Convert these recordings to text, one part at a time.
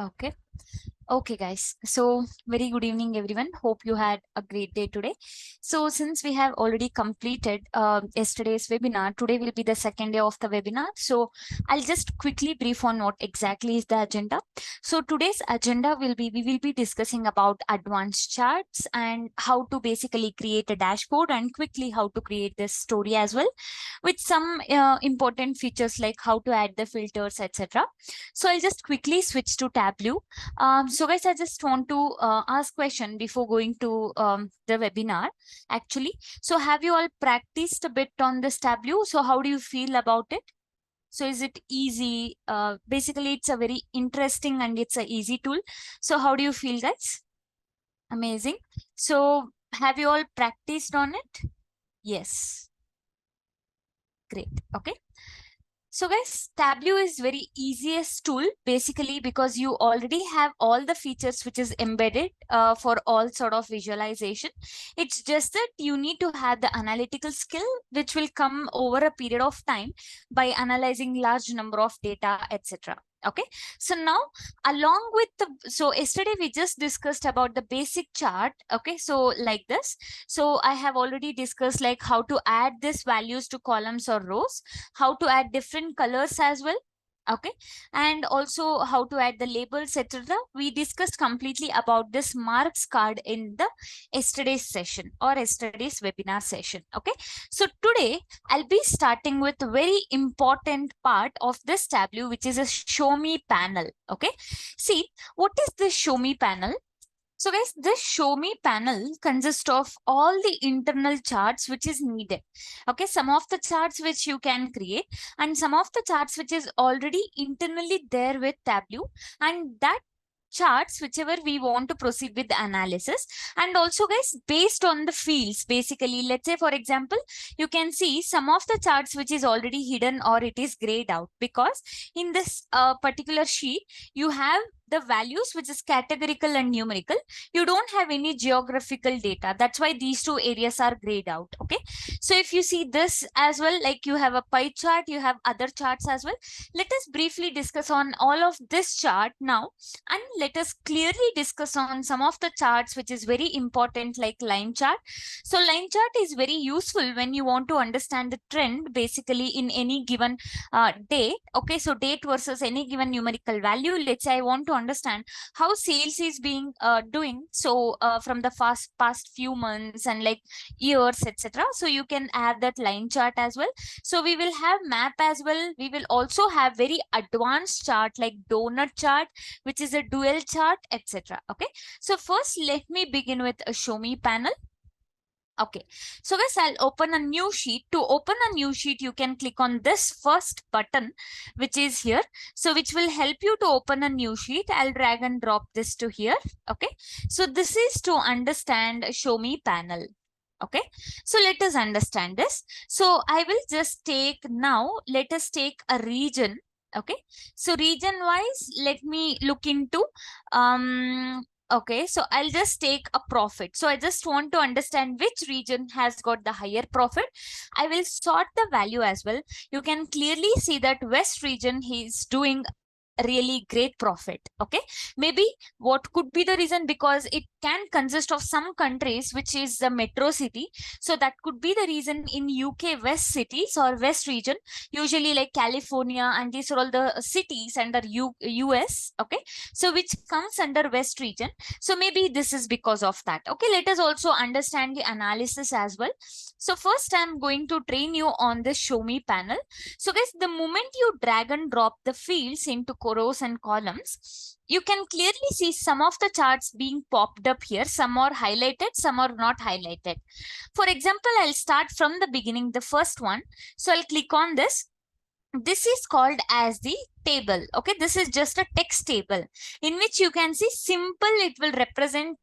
Okay. Okay, guys. So, very good evening, everyone. Hope you had a great day today. So, since we have already completed yesterday's webinar, today will be the second day of the webinar. So, I'll just quickly brief on what exactly is the agenda. So, today's agenda will be, we will be discussing about advanced charts and how to basically create a dashboard and quickly how to create this story as well, with some important features like how to add the filters, etc. So, I'll just quickly switch to Tableau. So guys, I just want to ask question before going to the webinar actually. So have you all practiced a bit on this Tableau? So how do you feel about it? So is it easy? Basically, it's a very interesting and it's a easy tool. So how do you feel, guys? Amazing. So have you all practiced on it? Yes. Great. Okay. So guys, Tableau is very easiest tool basically because you already have all the features which is embedded for all sort of visualization. It's just that you need to have the analytical skill which will come over a period of time by analyzing large number of data, etc. Okay, so now along with so yesterday we just discussed about the basic chart. Okay, so like this. So I have already discussed like how to add these values to columns or rows, how to add different colors as well. Okay, and also how to add the labels, etc. We discussed completely about this marks card in the yesterday's session or yesterday's webinar session. Okay, so today I'll be starting with a very important part of this Tableau, which is a show me panel. Okay, see, what is this show me panel? So guys, this show me panel consists of all the internal charts which is needed. Okay, some of the charts which you can create and some of the charts which is already internally there with Tableau, and that charts whichever we want to proceed with the analysis. And also guys, based on the fields, basically, let's say for example, you can see some of the charts which is already hidden or it is grayed out because in this particular sheet you have the values which is categorical and numerical. You don't have any geographical data. That's why these two areas are grayed out. Okay, so if you see this as well, like you have a pie chart, you have other charts as well. Let us briefly discuss on all of this chart now, and let us clearly discuss on some of the charts which is very important, like line chart. So line chart is very useful when you want to understand the trend basically in any given date. Okay, so date versus any given numerical value. Let's say I want to understand how sales is being doing, so from the past few months and like years, etc. So you can add that line chart as well. So we will have map as well. We will also have very advanced chart like donut chart, which is a dual chart, etc. Okay, so first let me begin with a show me panel. Okay, so guys, I'll open a new sheet. To open a new sheet, you can click on this first button, which is here. So which will help you to open a new sheet. I'll drag and drop this to here. Okay, so this is to understand show me panel. Okay, so let us understand this. So I will just take now, let us take a region. Okay, so region wise, let me look into okay, so I'll just take a profit. So I just want to understand which region has got the higher profit. I will sort the value as well. You can clearly see that West region is doing really great profit. Okay, maybe what could be the reason, because it can consist of some countries which is the metro city, so that could be the reason. In UK west cities or west region, usually like California, and these are all the cities under US. Okay, so which comes under west region, so maybe this is because of that. Okay, let us also understand the analysis as well. So first I'm going to train you on the show me panel. So guys, the moment you drag and drop the fields into rows and columns, you can clearly see some of the charts being popped up here. Some are highlighted, some are not highlighted. For example, I'll start from the beginning, the first one. So I'll click on this. This is called as the table. Okay, this is just a text table in which you can see simple, it will represent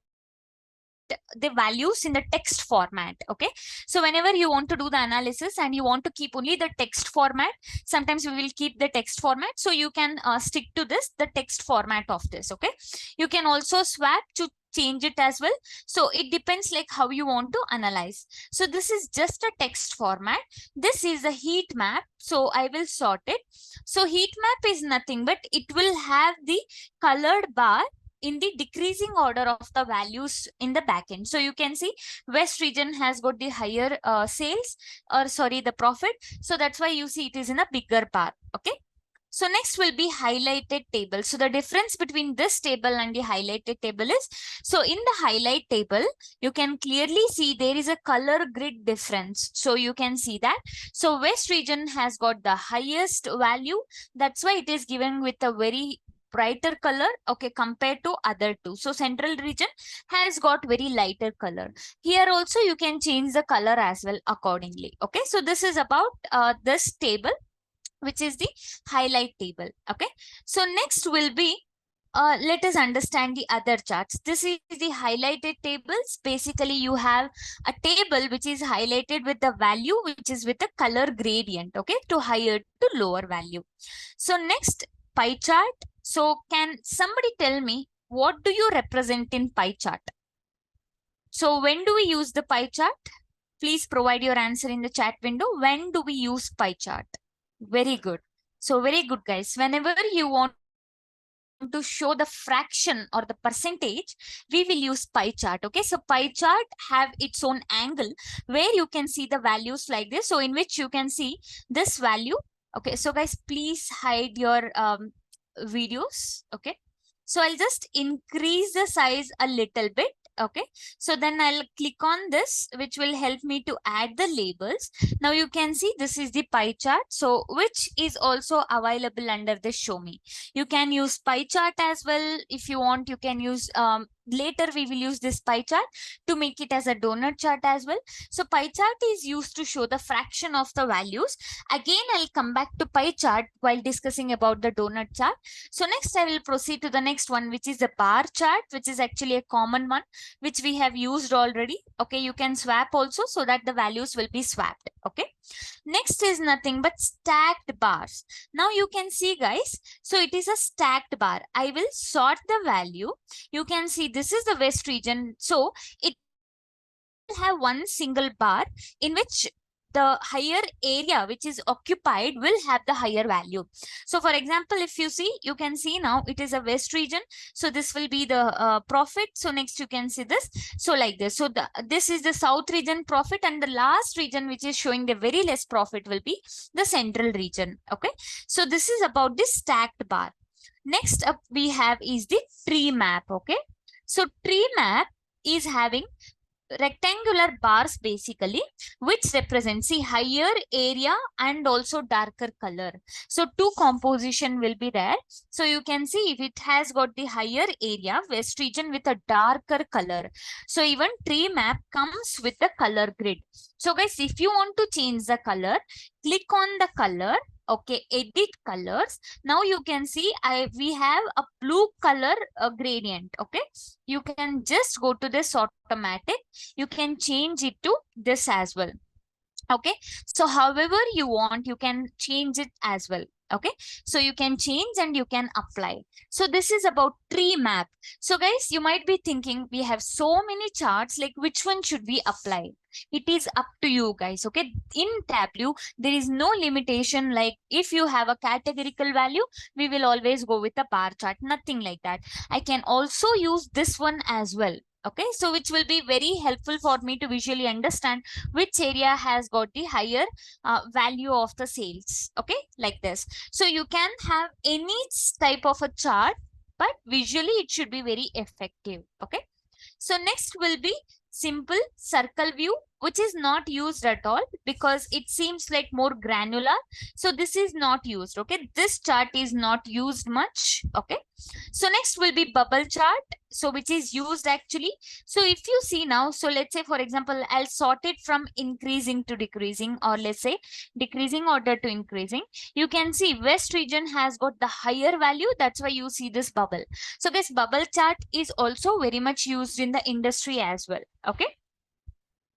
the values in the text format. Okay, so whenever you want to do the analysis and you want to keep only the text format, sometimes we will keep the text format, so you can stick to this, the text format of this. Okay, you can also swap to change it as well. So it depends like how you want to analyze. So this is just a text format. This is a heat map. So I will sort it. So heat map is nothing but it will have the colored bar in the decreasing order of the values in the backend. So you can see West region has got the higher sales, or sorry, the profit. So that's why you see it is in a bigger bar. Okay. So next will be highlighted table. So the difference between this table and the highlighted table is, so in the highlight table, you can clearly see there is a color grid difference. So you can see that. So West region has got the highest value. That's why it is given with a very brighter color, okay, compared to other two. So central region has got very lighter color. Here also you can change the color as well accordingly. Okay, so this is about this table, which is the highlight table. Okay, so next will be let us understand the other charts. This is the highlighted tables. Basically, you have a table which is highlighted with the value which is with a color gradient, okay, to higher to lower value. So next, pie chart. So can somebody tell me what do you represent in pie chart? So when do we use the pie chart? Please provide your answer in the chat window. When do we use pie chart? Very good. So very good, guys. Whenever you want to show the fraction or the percentage, we will use pie chart. Okay, so pie chart have its own angle where you can see the values like this. So in which you can see this value. Okay, so guys, please hide your videos. Okay, so I'll just increase the size a little bit. Okay, so then I'll click on this, which will help me to add the labels. Now you can see this is the pie chart, so which is also available under the show me. You can use pie chart as well. If you want, you can use later we will use this pie chart to make it as a donut chart as well. So pie chart is used to show the fraction of the values. Again, I'll come back to pie chart while discussing about the donut chart. So next I will proceed to the next one, which is the bar chart, which is actually a common one, which we have used already. Okay, you can swap also so that the values will be swapped. Okay, next is nothing but stacked bars. Now you can see, guys, so it is a stacked bar. I will sort the value. You can see this is the West region. So it will have one single bar in which the higher area which is occupied will have the higher value. So for example, if you see, you can see now it is a West region. So this will be the profit. So next you can see this. So like this. So this is the South region profit, and the last region which is showing the very less profit will be the Central region. Okay. So this is about this stacked bar. Next up we have is the tree map. Okay. So tree map is having rectangular bars basically, which represents the higher area and also darker color. So two composition will be there. So you can see if it has got the higher area, West region with a darker color. So even tree map comes with the color grid. So guys, if you want to change the color, click on the color. Okay, edit colors. Now you can see we have a blue color gradient. Okay, you can just go to this automatic. You can change it to this as well. Okay, so however you want, you can change it as well. Okay, so you can change and you can apply. So this is about tree map. So guys, you might be thinking we have so many charts, like which one should we apply? It is up to you guys. Okay, in Tableau there is no limitation, like if you have a categorical value, we will always go with a bar chart. Nothing like that. I can also use this one as well. Okay, so which will be very helpful for me to visually understand which area has got the higher value of the sales. Okay, like this. So you can have any type of a chart, but visually it should be very effective. Okay, so next will be simple circle view, which is not used at all because it seems like more granular. So this is not used. Okay, this chart is not used much. Okay, so next will be bubble chart, so which is used actually. So if you see now, so let's say for example, I'll sort it from increasing to decreasing, or let's say decreasing order to increasing. You can see West region has got the higher value. That's why you see this bubble. So this bubble chart is also very much used in the industry as well. Okay.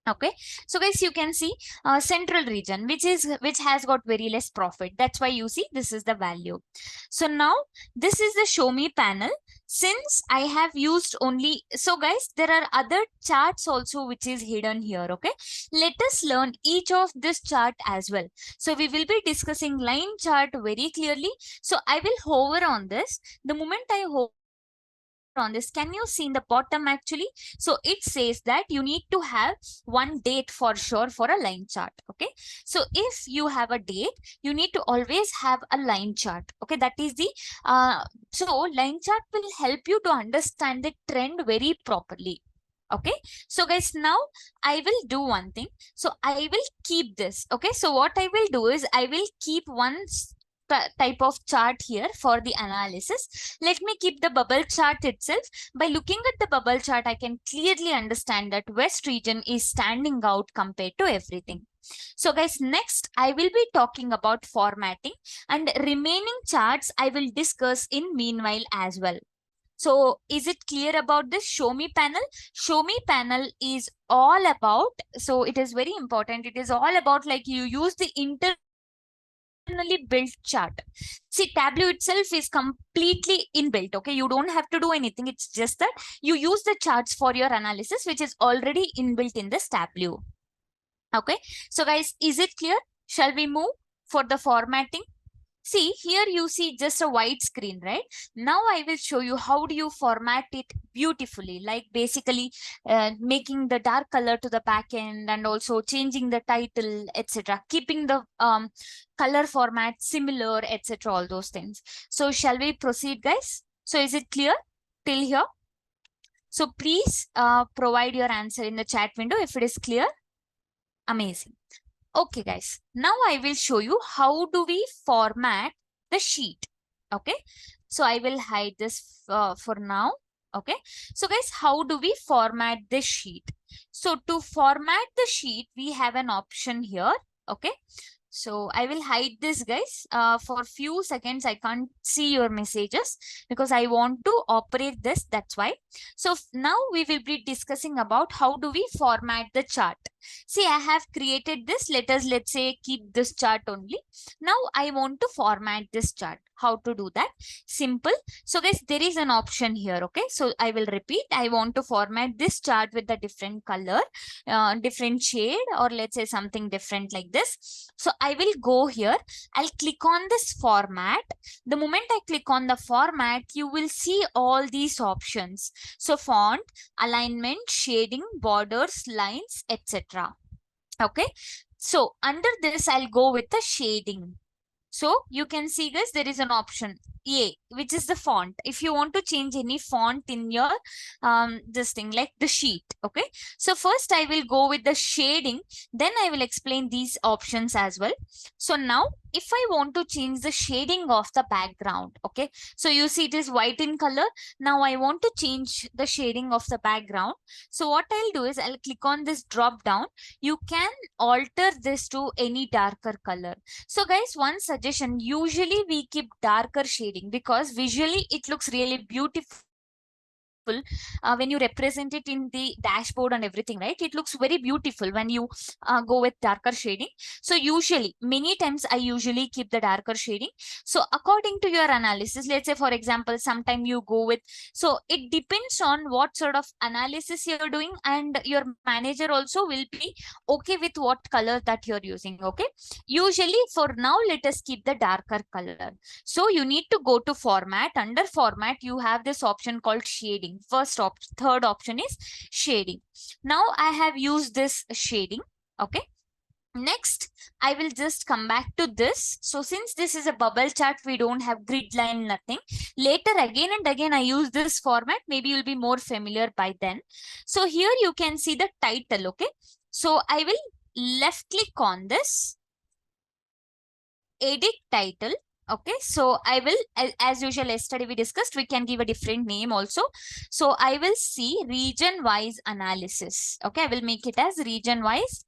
Okay, so guys, you can see central region, which has got very less profit. That's why you see this is the value. So now this is the show me panel. since I have used only, so guys, there are other charts also which is hidden here. Okay, let us learn each of this chart as well. So we will be discussing line chart very clearly. So I will hover on this. The moment I hover on this, can you see in the bottom actually? So it says that you need to have one date for sure for a line chart. Okay, so if you have a date, you need to always have a line chart. Okay, that is the so line chart will help you to understand the trend very properly. Okay, so guys, now I will do one thing. So I will keep this. Okay, so what I will do is I will keep one type of chart here for the analysis. Let me keep the bubble chart itself. By looking at the bubble chart, I can clearly understand that West region is standing out compared to everything. So guys, next I will be talking about formatting, and remaining charts I will discuss in meanwhile as well. So is it clear about this show me panel? Show me panel is all about, so it is very important. It is all about like you use the internally built chart. See, Tableau itself is completely inbuilt. Okay, you don't have to do anything. It's just that you use the charts for your analysis, which is already inbuilt in this Tableau. Okay, so guys, is it clear? Shall we move for the formatting? See, here you see just a white screen, right? Now I will show you how do you format it beautifully, like basically making the dark color to the back end and also changing the title, etc. Keeping the color format similar, etc. All those things. So shall we proceed, guys? So is it clear till here? So please provide your answer in the chat window if it is clear. Amazing. Okay, guys, now I will show you how do we format the sheet. Okay, so I will hide this for now. Okay, so guys, how do we format this sheet? So to format the sheet, we have an option here. Okay, so I will hide this, guys. For a few seconds, I can't see your messages because I want to operate this. That's why. So now we will be discussing about how do we format the chart. See, I have created this. Let's say keep this chart only. Now I want to format this chart. How to do that? Simple. So guys, there is an option here. Okay, so I will repeat. I want to format this chart with a different color, different shade, or let's say something different like this. So I will go here. I'll click on this format. The moment I click on the format, you will see all these options. So font, alignment, shading, borders, lines, etc. Okay, so under this I'll go with the shading. So you can see, guys, there is an option A, which is the font. If you want to change any font in your this thing like the sheet. Okay, so first I will go with the shading, then I will explain these options as well. So now if I want to change the shading of the background, okay, so you see it is white in color. Now I want to change the shading of the background. So what I'll do is I'll click on this drop down. You can alter this to any darker color. So guys, one suggestion, usually we keep darker shading because visually it looks really beautiful when you represent it in the dashboard and everything, right? It looks very beautiful when you go with darker shading. So usually, many times I usually keep the darker shading. So according to your analysis, let's say for example, sometime you go with, so it depends on what sort of analysis you're doing, and your manager also will be okay with what color that you're using. Okay, usually for now, let us keep the darker color. So you need to go to format. Under format, you have this option called shading. Third option is shading. Now I have used this shading. Okay. Next, I will just come back to this. So since this is a bubble chart, we don't have grid line, nothing. Later, again and again, I use this format. Maybe you'll be more familiar by then. So here you can see the title. Okay. So I will left click on this, edit title. Okay, so I will, as usual, yesterday we discussed, we can give a different name also. So I will see region wise analysis. Okay, I will make it as region wise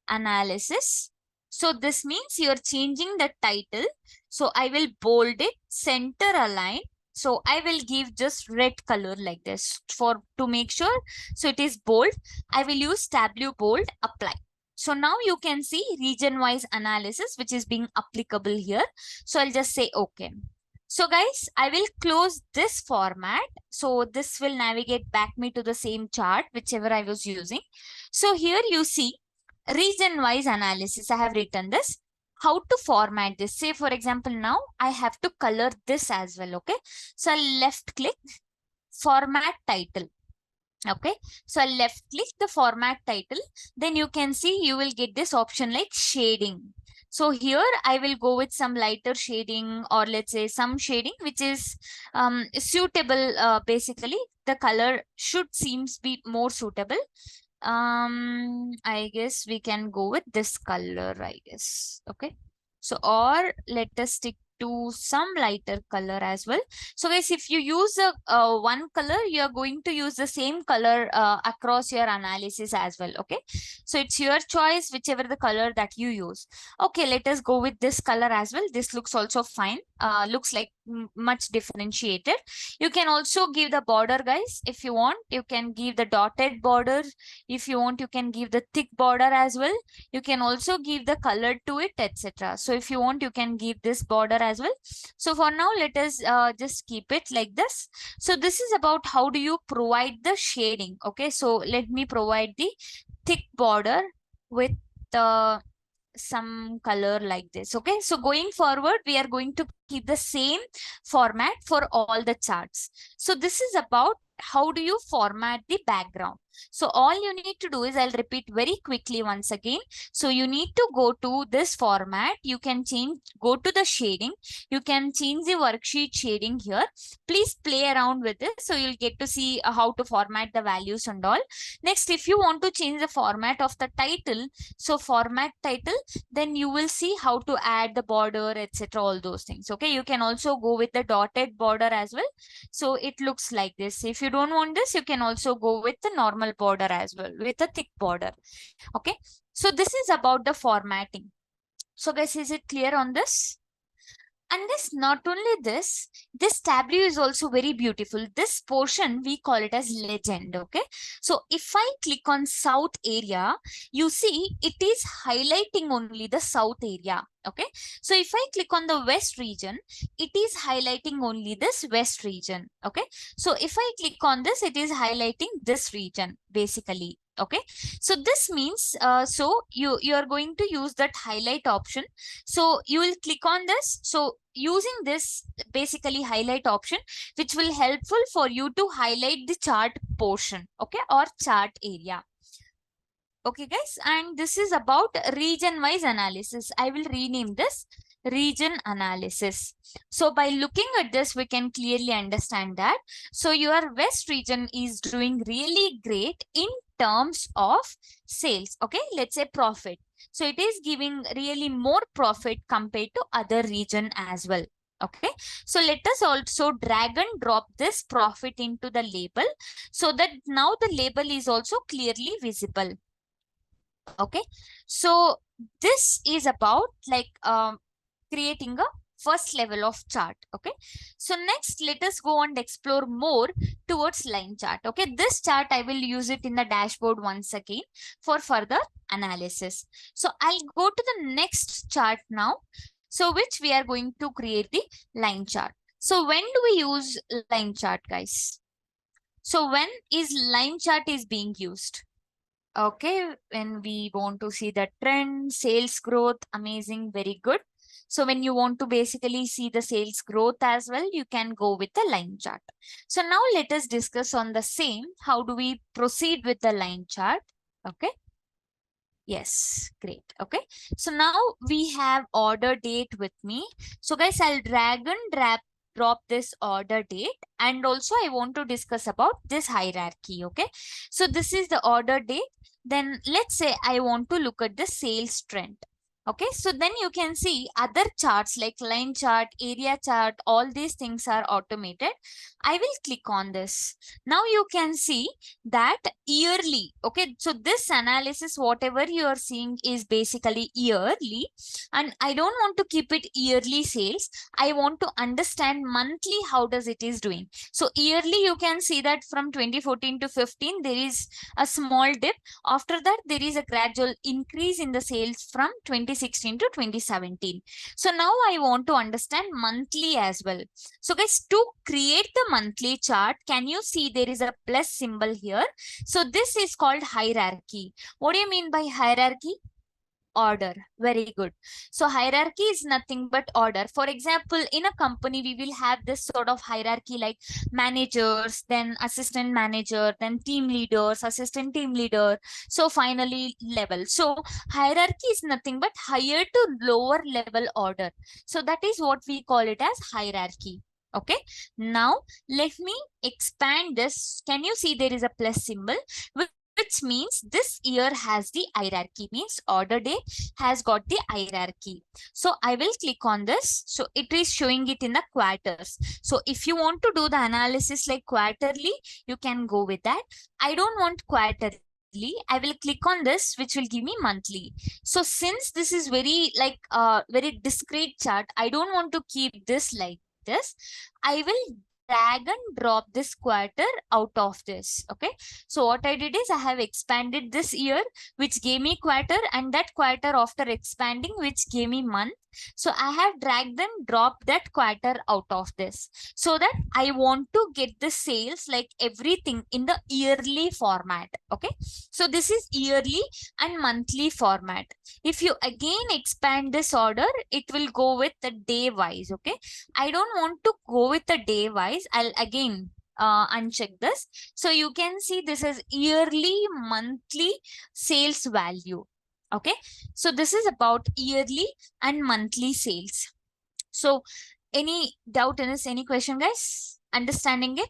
analysis. So this means you're changing the title. So I will bold it, center align. So I will give just red color like this to make sure. So it is bold. I will use Tableau bold, apply. So now you can see region-wise analysis, which is being applicable here. So I'll just say, okay. So guys, I will close this format. So this will navigate back me to the same chart, whichever I was using. So here you see region-wise analysis. I have written this. How to format this. Say for example, now I have to color this as well. Okay. So I'll left click format title. Okay, so I'll left click the format title. Then you can see you will get this option like shading. So here I will go with some lighter shading, or let's say some shading which is suitable. Basically, the color should seems be more suitable. I guess we can go with this color, I guess. Okay, so or let us stick to some lighter color as well. So guys, if you use a one color, you are going to use the same color across your analysis as well. Okay, so it's your choice, whichever the color that you use. Okay, let us go with this color as well. This looks also fine. Looks like much differentiated. You can also give the border, guys, if you want. You can give the dotted border. If you want, you can give the thick border as well. You can also give the color to it, etc. So if you want, you can give this border as well. So for now, let us just keep it like this. So this is about how do you provide the shading. Okay, so let me provide the thick border with the some color like this. Okay, so going forward, we are going to keep the same format for all the charts. So this is about how do you format the background. So all you need to do is, I'll repeat very quickly once again. So you need to go to this format. You can go to the shading. You can change the worksheet shading here. Please play around with this. So you'll get to see how to format the values and all. Next, if you want to change the format of the title, so format title, then you will see how to add the border, etc. All those things. Okay, you can also go with the dotted border as well. So it looks like this. If you don't want this, you can also go with the normal border as well, with a thick border. Okay, so this is about the formatting. So guys, is it clear on this? And this, not only this Tableau is also very beautiful. This portion, we call it as legend. Okay, so if I click on south area, you see it is highlighting only the south area. Okay, so if I click on the west region, it is highlighting only this west region. Okay, so if I click on this, it is highlighting this region basically. Okay, so this means so you are going to use that highlight option. So you will click on this. So using this basically highlight option, which will helpful for you to highlight the chart portion, okay, or chart area. Okay guys, and this is about region wise analysis. I will rename this region analysis. So by looking at this, we can clearly understand that. So your west region is doing really great in terms of sales. Okay, let's say profit. So it is giving really more profit compared to other region as well. Okay, so let us also drag and drop this profit into the label so that now the label is also clearly visible. Okay, so this is about like creating a first level of chart. Okay, so next let us go and explore more towards line chart. Okay, this chart I will use it in the dashboard once again for further analysis. So I'll go to the next chart now, so which we are going to create the line chart. So when do we use line chart, guys? So when is line chart is being used? Okay, when we want to see the trend, sales growth, amazing, very good. So when you want to basically see the sales growth as well, you can go with the line chart. So now let us discuss on the same. How do we proceed with the line chart? Okay. Yes, great. Okay. So now we have order date with me. So guys, I'll drag and drop this order date, and also I want to discuss about this hierarchy. Okay, so this is the order date. Then let's say I want to look at the sales trend. Okay, so then you can see other charts like line chart, area chart, all these things are automated. I will click on this. Now you can see that yearly. Okay, so this analysis, whatever you are seeing is basically yearly, and I don't want to keep it yearly sales. I want to understand monthly how does it is doing. So yearly you can see that from 2014 to 15 there is a small dip. After that there is a gradual increase in the sales from 26 2016 to 2017. So now I want to understand monthly as well. So guys, to create the monthly chart, can you see there is a plus symbol here? So this is called hierarchy. What do you mean by hierarchy? Order. Very good. So hierarchy is nothing but order. For example, in a company, we will have this sort of hierarchy like managers, then assistant manager, then team leaders, assistant team leader. So finally level. So hierarchy is nothing but higher to lower level order. So that is what we call it as hierarchy. Okay. Now let me expand this. Can you see there is a plus symbol? Which means this year has the hierarchy, means order day has got the hierarchy. So I will click on this. So it is showing it in the quarters. So if you want to do the analysis like quarterly, you can go with that. I don't want quarterly. I will click on this, which will give me monthly. So since this is very like very discrete chart, I don't want to keep this like this. I will drag and drop this quarter out of this. Okay. So what I did is I have expanded this year, which gave me quarter, and that quarter after expanding, which gave me month. So I have dragged and dropped that quarter out of this so that I want to get the sales like everything in the yearly format. Okay. So this is yearly and monthly format. If you again expand this order, it will go with the day wise. Okay. I don't want to go with the day wise. I'll again uncheck this. So you can see this is yearly, monthly sales value. Okay. So this is about yearly and monthly sales. So any doubt in this, any question guys? Understanding it?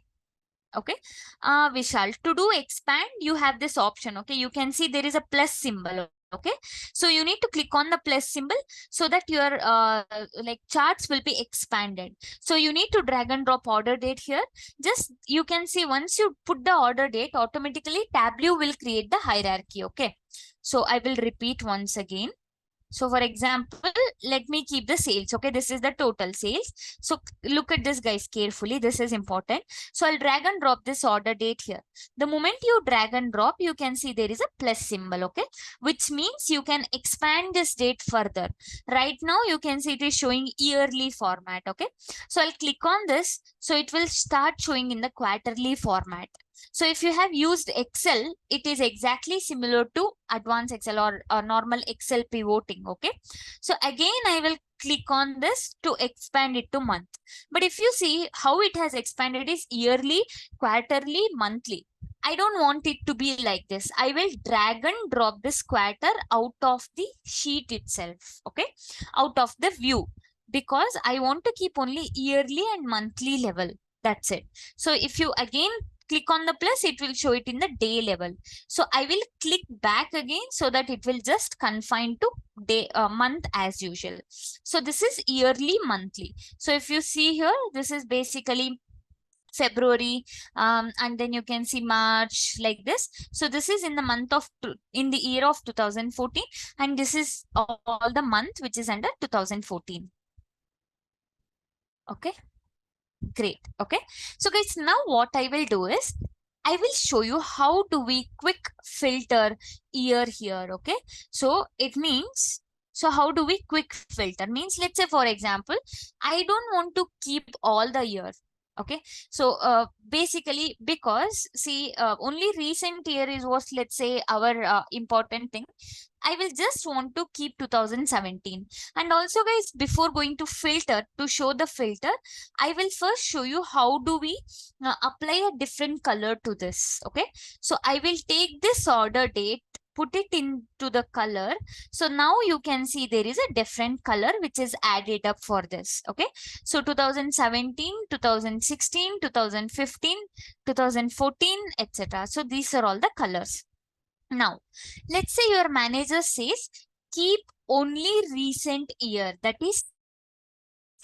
Okay. Vishal, to do expand, you have this option. Okay. You can see there is a plus symbol. Okay. So you need to click on the plus symbol so that your like charts will be expanded. So you need to drag and drop order date here. Just you can see once you put the order date, automatically Tableau will create the hierarchy. Okay. So I will repeat once again. So for example, let me keep the sales. Okay, this is the total sales. So look at this guys carefully. This is important. So I'll drag and drop this order date here. The moment you drag and drop, you can see there is a plus symbol. Okay, which means you can expand this date further. Right now, you can see it is showing yearly format. Okay, so I'll click on this. So it will start showing in the quarterly format. So if you have used Excel, it is exactly similar to advanced Excel or normal Excel pivoting. Okay. So again, I will click on this to expand it to month. But if you see how it has expanded is yearly, quarterly, monthly. I don't want it to be like this. I will drag and drop this quarter out of the sheet itself. Okay. Out of the view, because I want to keep only yearly and monthly level. That's it. So if you again click on the plus, it will show it in the day level. So I will click back again so that it will just confine to day month as usual. So this is yearly, monthly. So if you see here, this is basically February, and then you can see March like this. So this is in the month of in the year of 2014, and this is all the month which is under 2014. Okay. Great. Okay. So guys, now what I will do is I will show you how do we quick filter year here. Okay. So it means, so how do we quick filter means, let's say for example, I don't want to keep all the years. Okay. So basically, because see only recent year is what, let's say, our important thing. I will just want to keep 2017. And also guys, before going to filter, to show the filter, I will first show you how do we apply a different color to this. Okay. So I will take this order date, put it into the color. So now you can see there is a different color which is added up for this. Okay. So 2017, 2016, 2015, 2014, etc. So these are all the colors. Now, let's say your manager says, keep only recent year, that is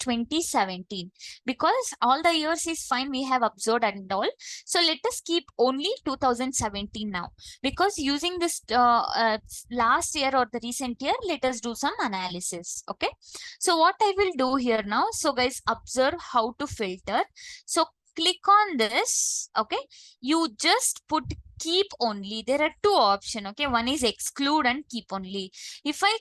2017, because all the years is fine, we have observed and all. So let us keep only 2017 now, because using this last year or the recent year, let us do some analysis. Okay. So what I will do here now, so guys, observe how to filter. So click on this, okay, you just put keep only. There are two options, okay. One is exclude and keep only. If I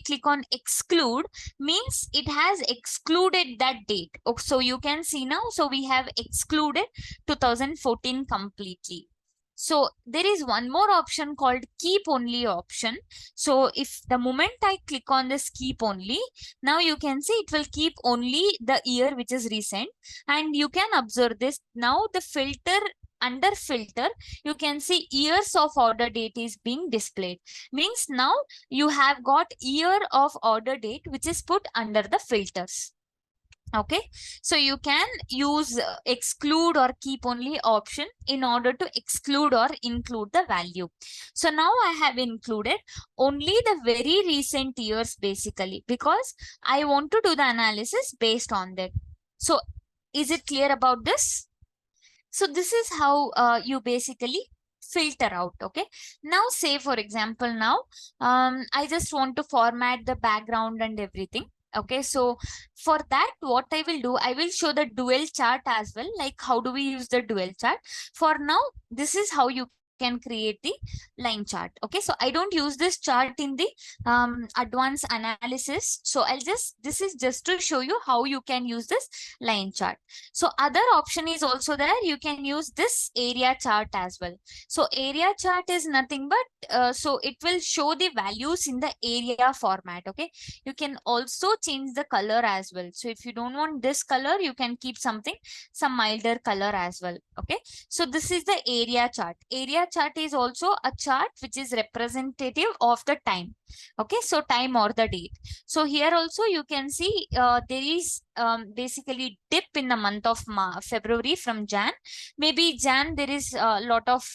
click on exclude, means it has excluded that date. Okay, so you can see now, so we have excluded 2014 completely. So there is one more option called keep only option. So if the moment I click on this keep only, now you can see it will keep only the year which is recent. And you can observe this now, the filter, under filter, you can see years of order date is being displayed. Means now you have got year of order date which is put under the filters. Okay, so you can use exclude or keep only option in order to exclude or include the value. So now I have included only the very recent years basically, because I want to do the analysis based on that. So is it clear about this? So this is how you basically filter out. Okay, now say for example, now I just want to format the background and everything. Okay, so for that, what I will do, I will show the dual chart as well. Like how do we use the dual chart? For now, this is how you can create the line chart. Okay, so I don't use this chart in the advanced analysis. So this is just to show you how you can use this line chart. So other option is also there. You can use this area chart as well. So area chart is nothing but, so it will show the values in the area format. Okay, you can also change the color as well. So if you don't want this color, you can keep some milder color as well. Okay, so this is the area chart. Area chart is also a chart which is representative of the time. Okay, so time or the date. So here also you can see there is basically dip in the month of February from Jan. Maybe Jan there is a lot of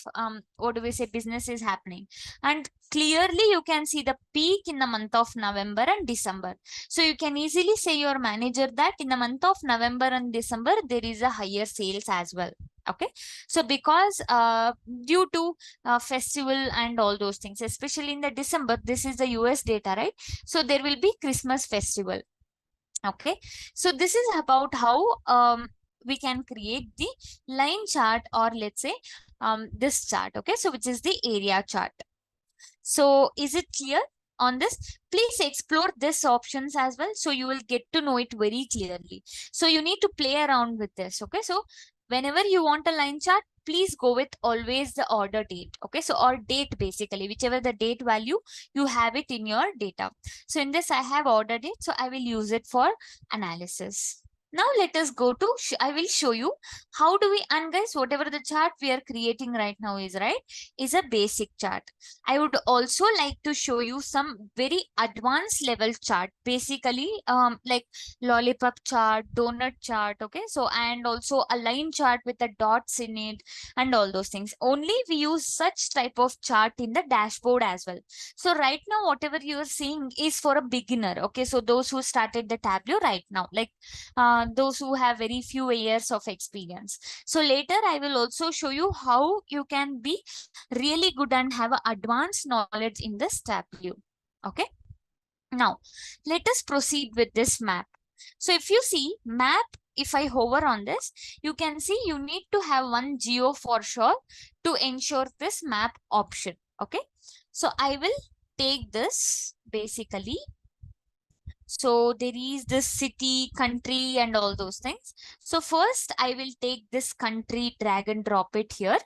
what do we say, business is happening, and clearly you can see the peak in the month of November and December. So you can easily say your manager that in the month of November and December there is a higher sales as well. Okay, so because due to festival and all those things, especially in the December, this is the US data, right? So there will be Christmas festival. Okay, so this is about how we can create the line chart, or let's say this chart. Okay, so which is the area chart. So is it clear on this? Please explore this options as well, so you will get to know it very clearly. So you need to play around with this. Okay, so whenever you want a line chart, please go with always the order date. Okay, so or date basically, whichever the date value you have it in your data. So in this I have order date, so I will use it for analysis. Now let us go to, I will show you how do we, and guys, whatever the chart we are creating right now is a basic chart. I would also like to show you some very advanced level chart, basically like lollipop chart, donut chart. Okay, so and also a line chart with the dots in it and all those things. Only we use such type of chart in the dashboard as well. So right now whatever you are seeing is for a beginner. Okay, so those who started the Tableau right now, like those who have very few years of experience. So later I will also show you how you can be really good and have an advanced knowledge in this Tableau. Okay, now let us proceed with this map. So if you see map, if I hover on this, you can see you need to have one geo for sure to ensure this map option. Okay, so I will take this basically. So there is this city, country and all those things. So first I will take this country, drag and drop it here.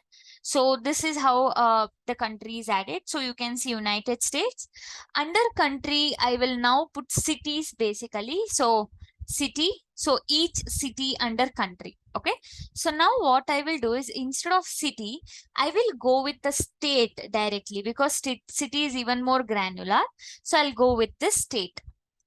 So this is how the country is added. So you can see United States. Under country, I will now put cities basically. So city, so each city under country. Okay, so now what I will do is, instead of city, I will go with the state directly, because city is even more granular. So I'll go with the state.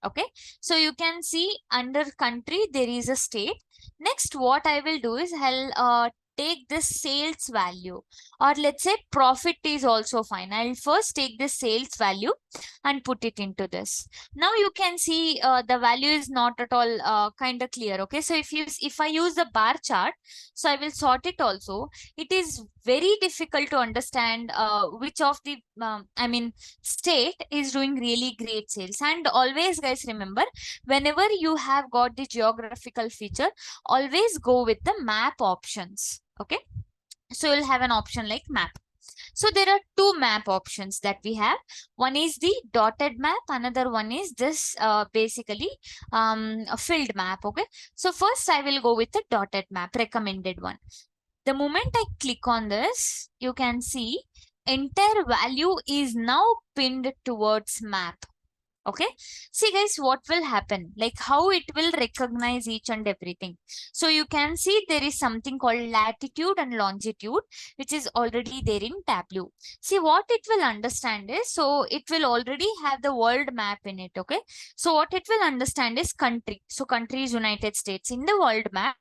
Okay, so you can see under country there is a state. Next what I will do is I'll take this sales value, or let's say profit is also fine. I'll first take this sales value and put it into this. Now you can see the value is not at all kind of clear. Okay, so if I use the bar chart, so I will sort it also. It is very difficult to understand which of the state is doing really great sales. And always guys, remember, whenever you have got the geographical feature, always go with the map options. Okay, so you'll have an option like map. So there are two map options that we have. One is the dotted map, another one is this basically a filled map. Okay, so first I will go with the dotted map, recommended one. The moment I click on this, you can see entire value is now pinned towards map. Okay, see guys, what will happen, like how it will recognize each and everything. So you can see there is something called latitude and longitude, which is already there in Tableau. See what it will understand is, so it will already have the world map in it. Okay, so what it will understand is country. So country is United States. In the world map,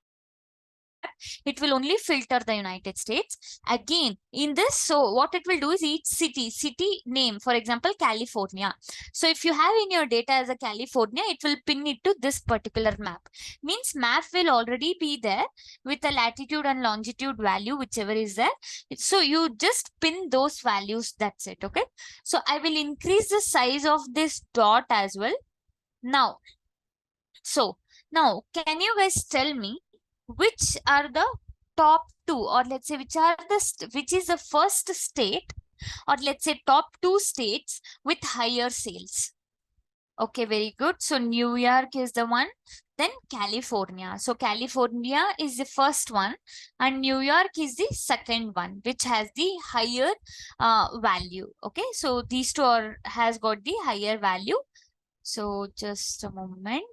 it will only filter the United States. Again, in this, so what it will do is each city name, for example, California. So if you have in your data as a California, it will pin it to this particular map. Means map will already be there with the latitude and longitude value, whichever is there. So you just pin those values, that's it. Okay, so I will increase the size of this dot as well. Now, so now can you guys tell me which are the top two, or let's say which is the first state, or let's say top two states with higher sales? Okay, very good. So New York is the one, then California. So California is the first one and New York is the second one, which has the higher value. Okay, so these two has got the higher value. So just a moment.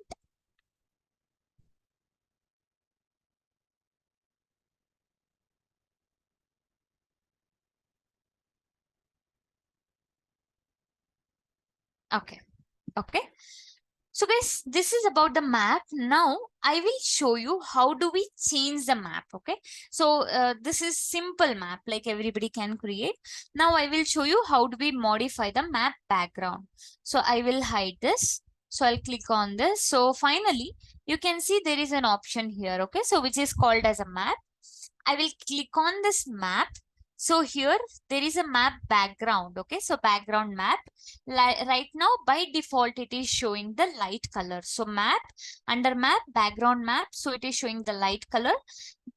Okay. Okay. So guys, this is about the map. Now I will show you how do we change the map. Okay. So this is simple map like everybody can create. Now I will show you how do we modify the map background. So I will hide this. So I'll click on this. So finally, you can see there is an option here. Okay. So which is called as a map. I will click on this map. So here there is a map background. Okay, so background map. Right now by default it is showing the light color. So map, under map, background map. So it is showing the light color.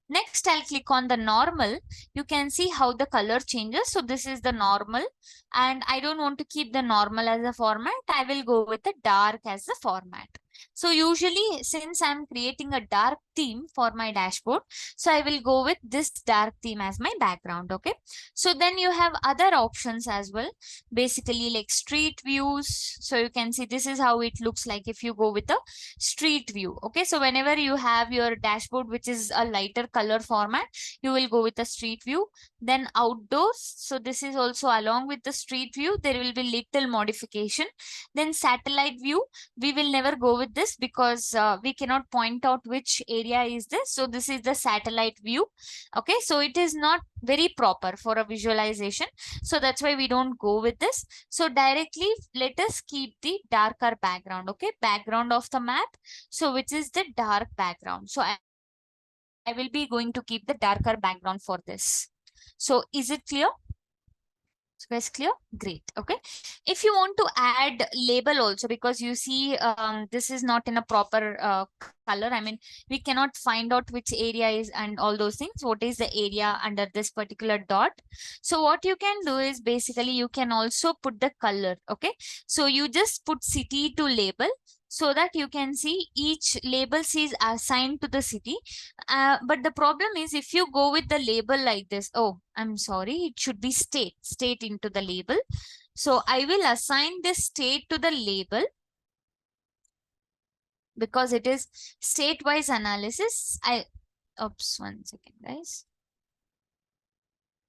Next, I'll click on the normal. You can see how the color changes. So this is the normal, and I don't want to keep the normal as a format. I will go with the dark as the format. So usually, since I'm creating a dark theme for my dashboard, so I will go with this dark theme as my background. Okay. So then you have other options as well, basically like street views. So you can see this is how it looks like if you go with a street view. Okay, so whenever you have your dashboard which is a lighter color format, you will go with the street view. Then outdoors, so this is also along with the street view, there will be little modification. Then satellite view, we will never go with this because we cannot point out which area is this. So this is the satellite view. Okay, so it is not very proper for a visualization, so that's why we don't go with this. So directly let us keep the darker background. Okay, background of the map, so which is the dark background. So I will be going to keep the darker background for this. So is it clear? So guys, clear? Great. Okay. If you want to add label also, because you see this is not in a proper color. I mean, we cannot find out which area is and all those things. What is the area under this particular dot? So what you can do is basically you can also put the color. Okay. So you just put city to label, so that you can see each labels is assigned to the city. But the problem is if you go with the label like this, oh, I'm sorry, it should be state into the label. So I will assign this state to the label because it is state-wise analysis. Oops, one second, guys.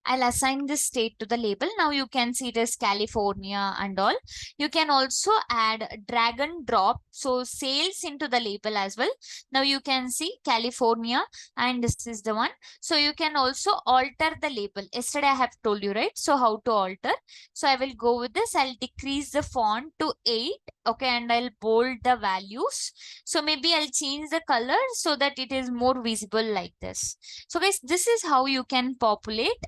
I'll assign this state to the label. Now you can see it as California and all. You can also add drag and drop. So sales into the label as well. Now you can see California and this is the one. So you can also alter the label. Yesterday I have told you, right? So how to alter. So I will go with this. I'll decrease the font to 8. Okay. And I'll bold the values. So maybe I'll change the color so that it is more visible like this. So guys, this is how you can populate.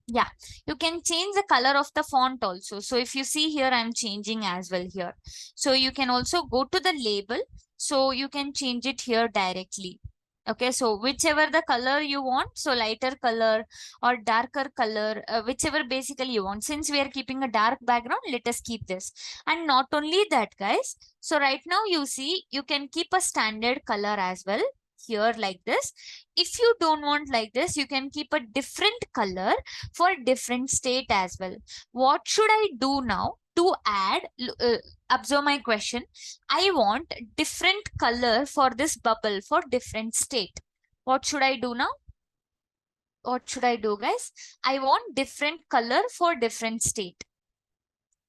Yeah, you can change the color of the font also. So if you see here, I'm changing as well here. So you can also go to the label. So you can change it here directly. Okay, so whichever the color you want, so lighter color or darker color, whichever basically you want. Since we are keeping a dark background, let us keep this. And not only that, guys. So right now you see, you can keep a standard color as well here like this. If you don't want like this, you can keep a different color for different state as well. What should I do now to add? Observe my question. I want different color for this bubble for different state. What should I do now? What should I do, guys? I want different color for different state.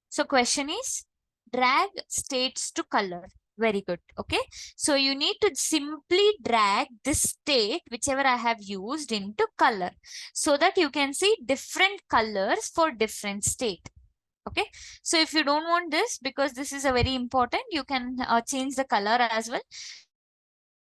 So question is drag states to color. Very good. Okay. So you need to simply drag this state, whichever I have used, into color so that you can see different colors for different state. Okay. So if you don't want this, because this is a very important, you can change the color as well.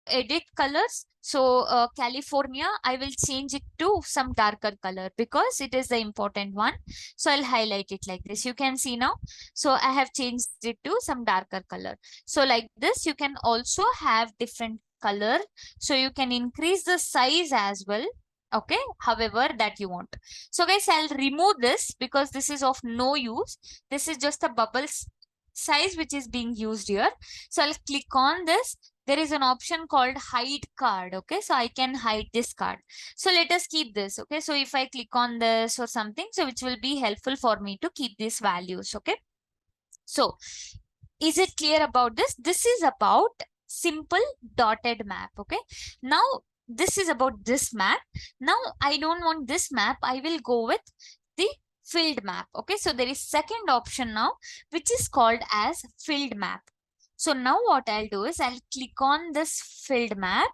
Edit colors. So California, I will change it to some darker color because it is the important one. So I'll highlight it like this. You can see now. So I have changed it to some darker color. So like this, you can also have different color. So you can increase the size as well. Okay, however that you want. So guys, I'll remove this because this is of no use. This is just a bubble size which is being used here. So I'll click on this. There is an option called hide card. Okay, so I can hide this card. So let us keep this. Okay, so if I click on this or something, so which will be helpful for me to keep these values. Okay, so is it clear about this? This is about simple dotted map. Okay, now this is about this map. Now I don't want this map. I will go with the filled map. Okay, so there is second option now, which is called as filled map. So now what I'll do is I'll click on this filled map.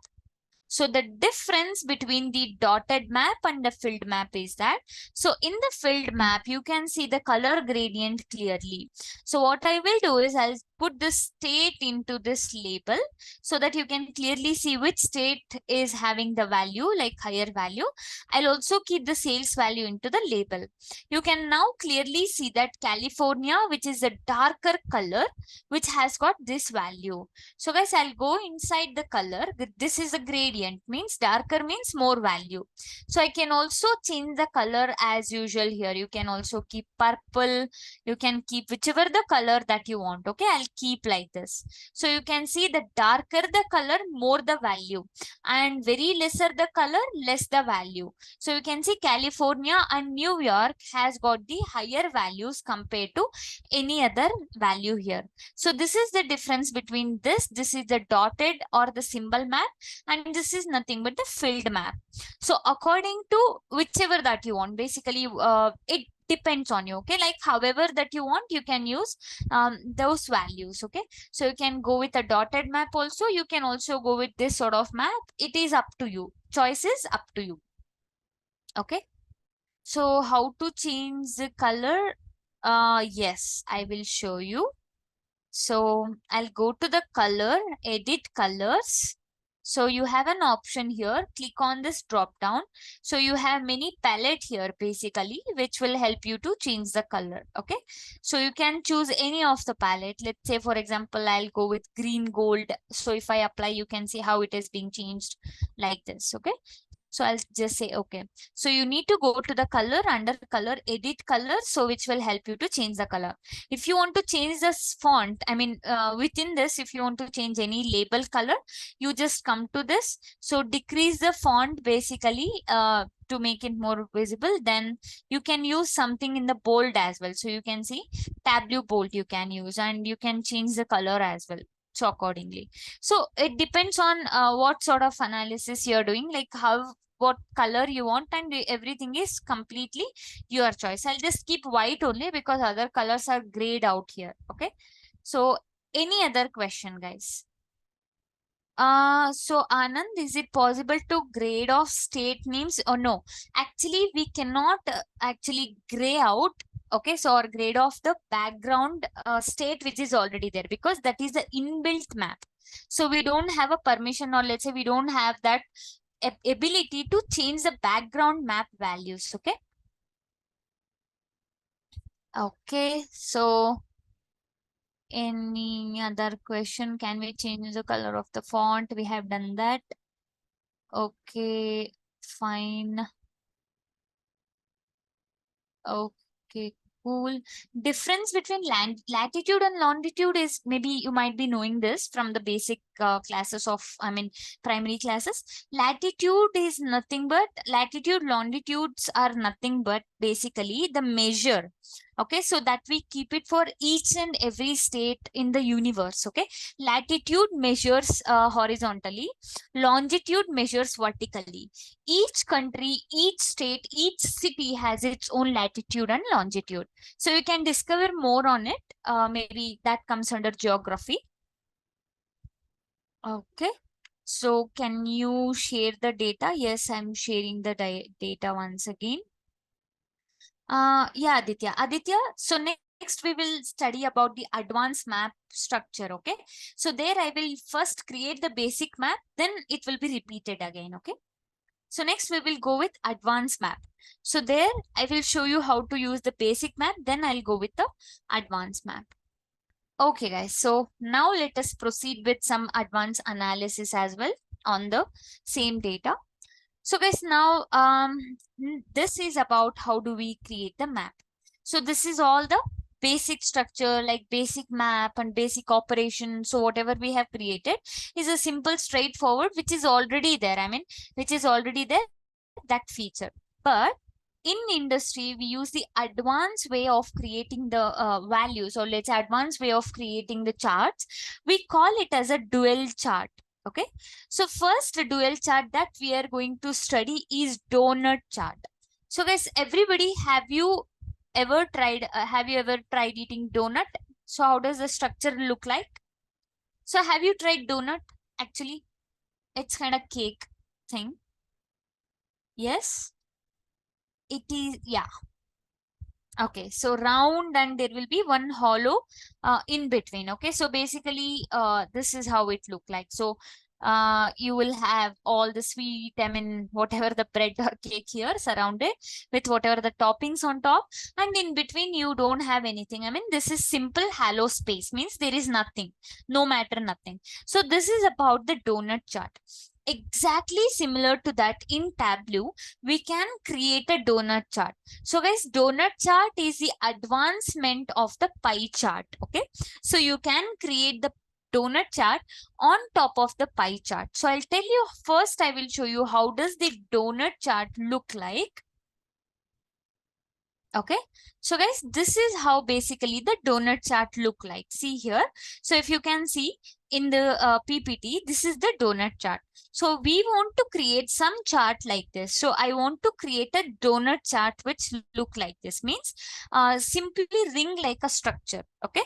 So the difference between the dotted map and the filled map is that, so in the filled map, you can see the color gradient clearly. So what I will do is I'll put the state into this label so that you can clearly see which state is having the value, like higher value. I'll also keep the sales value into the label. You can now clearly see that California, which is a darker color, which has got this value. So guys, I'll go inside the color. This is a gradient, means darker means more value. So I can also change the color as usual here. You can also keep purple. You can keep whichever the color that you want. Okay, I'll keep like this. So you can see the darker the color, more the value, and very lesser the color, less the value. So you can see California and New York has got the higher values compared to any other value here. So this is the difference between this. This is the dotted or the symbol map, and this is nothing but the filled map. So according to whichever that you want, basically it depends on you. Okay, like however that you want, you can use those values. Okay, so you can go with a dotted map also. You can also go with this sort of map. It is up to you. Choice is up to you. Okay, so how to change the color? Yes, I will show you. So I'll go to the color, edit colors. So you have an option here, click on this drop down. So you have many palette here basically, which will help you to change the color. Okay, so you can choose any of the palette. Let's say for example, I'll go with green gold. So if I apply, you can see how it is being changed like this. Okay, so I'll just say okay. So you need to go to the color, under color, edit color, so which will help you to change the color. If you want to change this font, I mean within this, if you want to change any label color, you just come to this. So decrease the font basically to make it more visible. Then you can use something in the bold as well. So you can see Tableau bold you can use, and you can change the color as well. So accordingly, so it depends on what sort of analysis you're doing, like how what color you want, and everything is completely your choice. I'll just keep white only because other colors are grayed out here. Okay. So any other question, guys? So Anand, is it possible to grade off state names or no? Actually, we cannot actually gray out, okay, so or grade off the background state which is already there, because that is the inbuilt map. So we don't have a permission, or let's say we don't have that ability to change the background map values, okay? Okay, so any other question? Can we change the color of the font? We have done that. Okay, fine. Okay, cool. Difference between latitude and longitude is, maybe you might be knowing this from the basic classes of, I mean, primary classes. Latitude is nothing but, latitude, longitudes are nothing but basically the measure. Okay, so that we keep it for each and every state in the universe. Okay, latitude measures horizontally, longitude measures vertically. Each country, each state, each city has its own latitude and longitude. So you can discover more on it. Maybe that comes under geography. Okay. So can you share the data? Yes, I'm sharing the data once again. Yeah, Aditya. Aditya, so next we will study about the advanced map structure. Okay. So there I will first create the basic map, then it will be repeated again. Okay. So next we will go with advanced map. So there I will show you how to use the basic map. Then I'll go with the advanced map. Okay, guys. So now let us proceed with some advanced analysis as well on the same data. So guys, now this is about how do we create the map. So this is all the basic structure, like basic map and basic operation. So whatever we have created is a simple straightforward, which is already there. I mean, which is already there, that feature. But in industry, we use the advanced way of creating the values, or let's say advanced way of creating the charts. We call it as a dual chart. Okay. So first dual chart that we are going to study is donut chart. So guys, everybody, have you ever tried eating donut? So how does the structure look like? So have you tried donut? Actually, it's kind of cake thing. Yes, it is. Yeah. Okay, so round and there will be one hollow in between. Okay, so basically this is how it look like. So you will have all the sweet, I mean, whatever the bread or cake here surrounded with whatever the toppings on top, and in between you don't have anything. I mean, this is simple hollow space, means there is nothing, no matter nothing. So this is about the donut chart. Exactly similar to that, in Tableau, we can create a donut chart. So guys, donut chart is the advancement of the pie chart. Okay. So you can create the donut chart on top of the pie chart. So I'll tell you first, I will show you how does the donut chart look like. Okay. So guys, this is how basically the donut chart look like. See here. So if you can see in the PPT, this is the donut chart. So we want to create some chart like this. So I want to create a donut chart which look like this, means simply ring like a structure. Okay.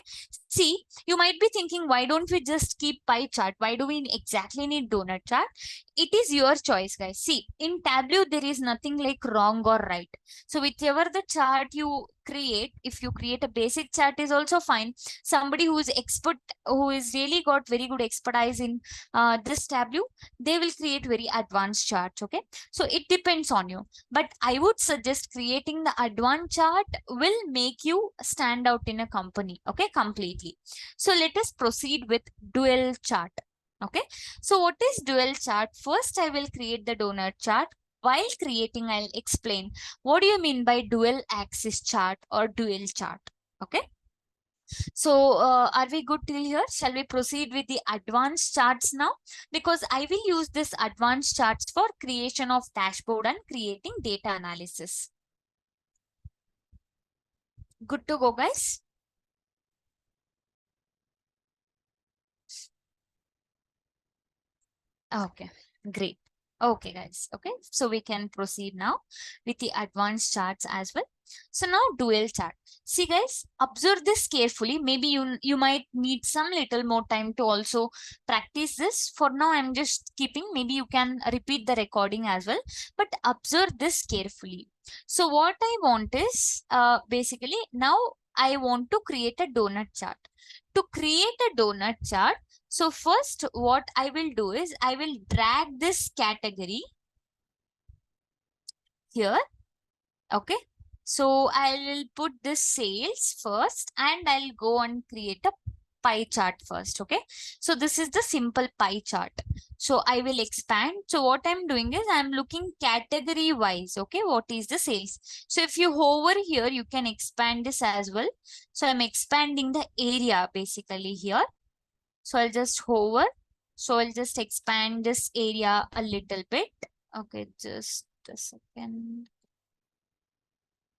See, you might be thinking, why don't we just keep pie chart? Why do we exactly need donut chart? It is your choice, guys. See, in Tableau, there is nothing like wrong or right. So whichever the chart you create, if you create a basic chart is also fine. Somebody who is expert, who is really got very good expertise in this Tableau, they will create very advanced charts. Okay. So it depends on you. But I would suggest creating the advanced chart will make you stand out in a company. Okay, completely. So let us proceed with dual chart. Okay. So what is dual chart? First, I will create the donut chart. While creating, I'll explain what do you mean by dual axis chart or dual chart. Okay. So are we good till here? Shall we proceed with the advanced charts now? Because I will use this advanced charts for creation of dashboard and creating data analysis. Good to go, guys? Okay, great. Okay, guys. Okay, so we can proceed now with the advanced charts as well. So now dual chart. See, guys, observe this carefully. Maybe you might need some little more time to also practice this. For now, I'm just keeping. Maybe you can repeat the recording as well. But observe this carefully. So what I want is basically now I want to create a donut chart. To create a donut chart, so first what I will do is I will drag this category here. Okay. So I'll put this sales first and I'll go and create a pie chart first. Okay. So this is the simple pie chart. So I will expand. So what I'm doing is I'm looking category wise. Okay. What is the sales? So if you hover here, you can expand this as well. So I'm expanding the area basically here. So I'll just hover. So I'll just expand this area a little bit. Okay, just a second.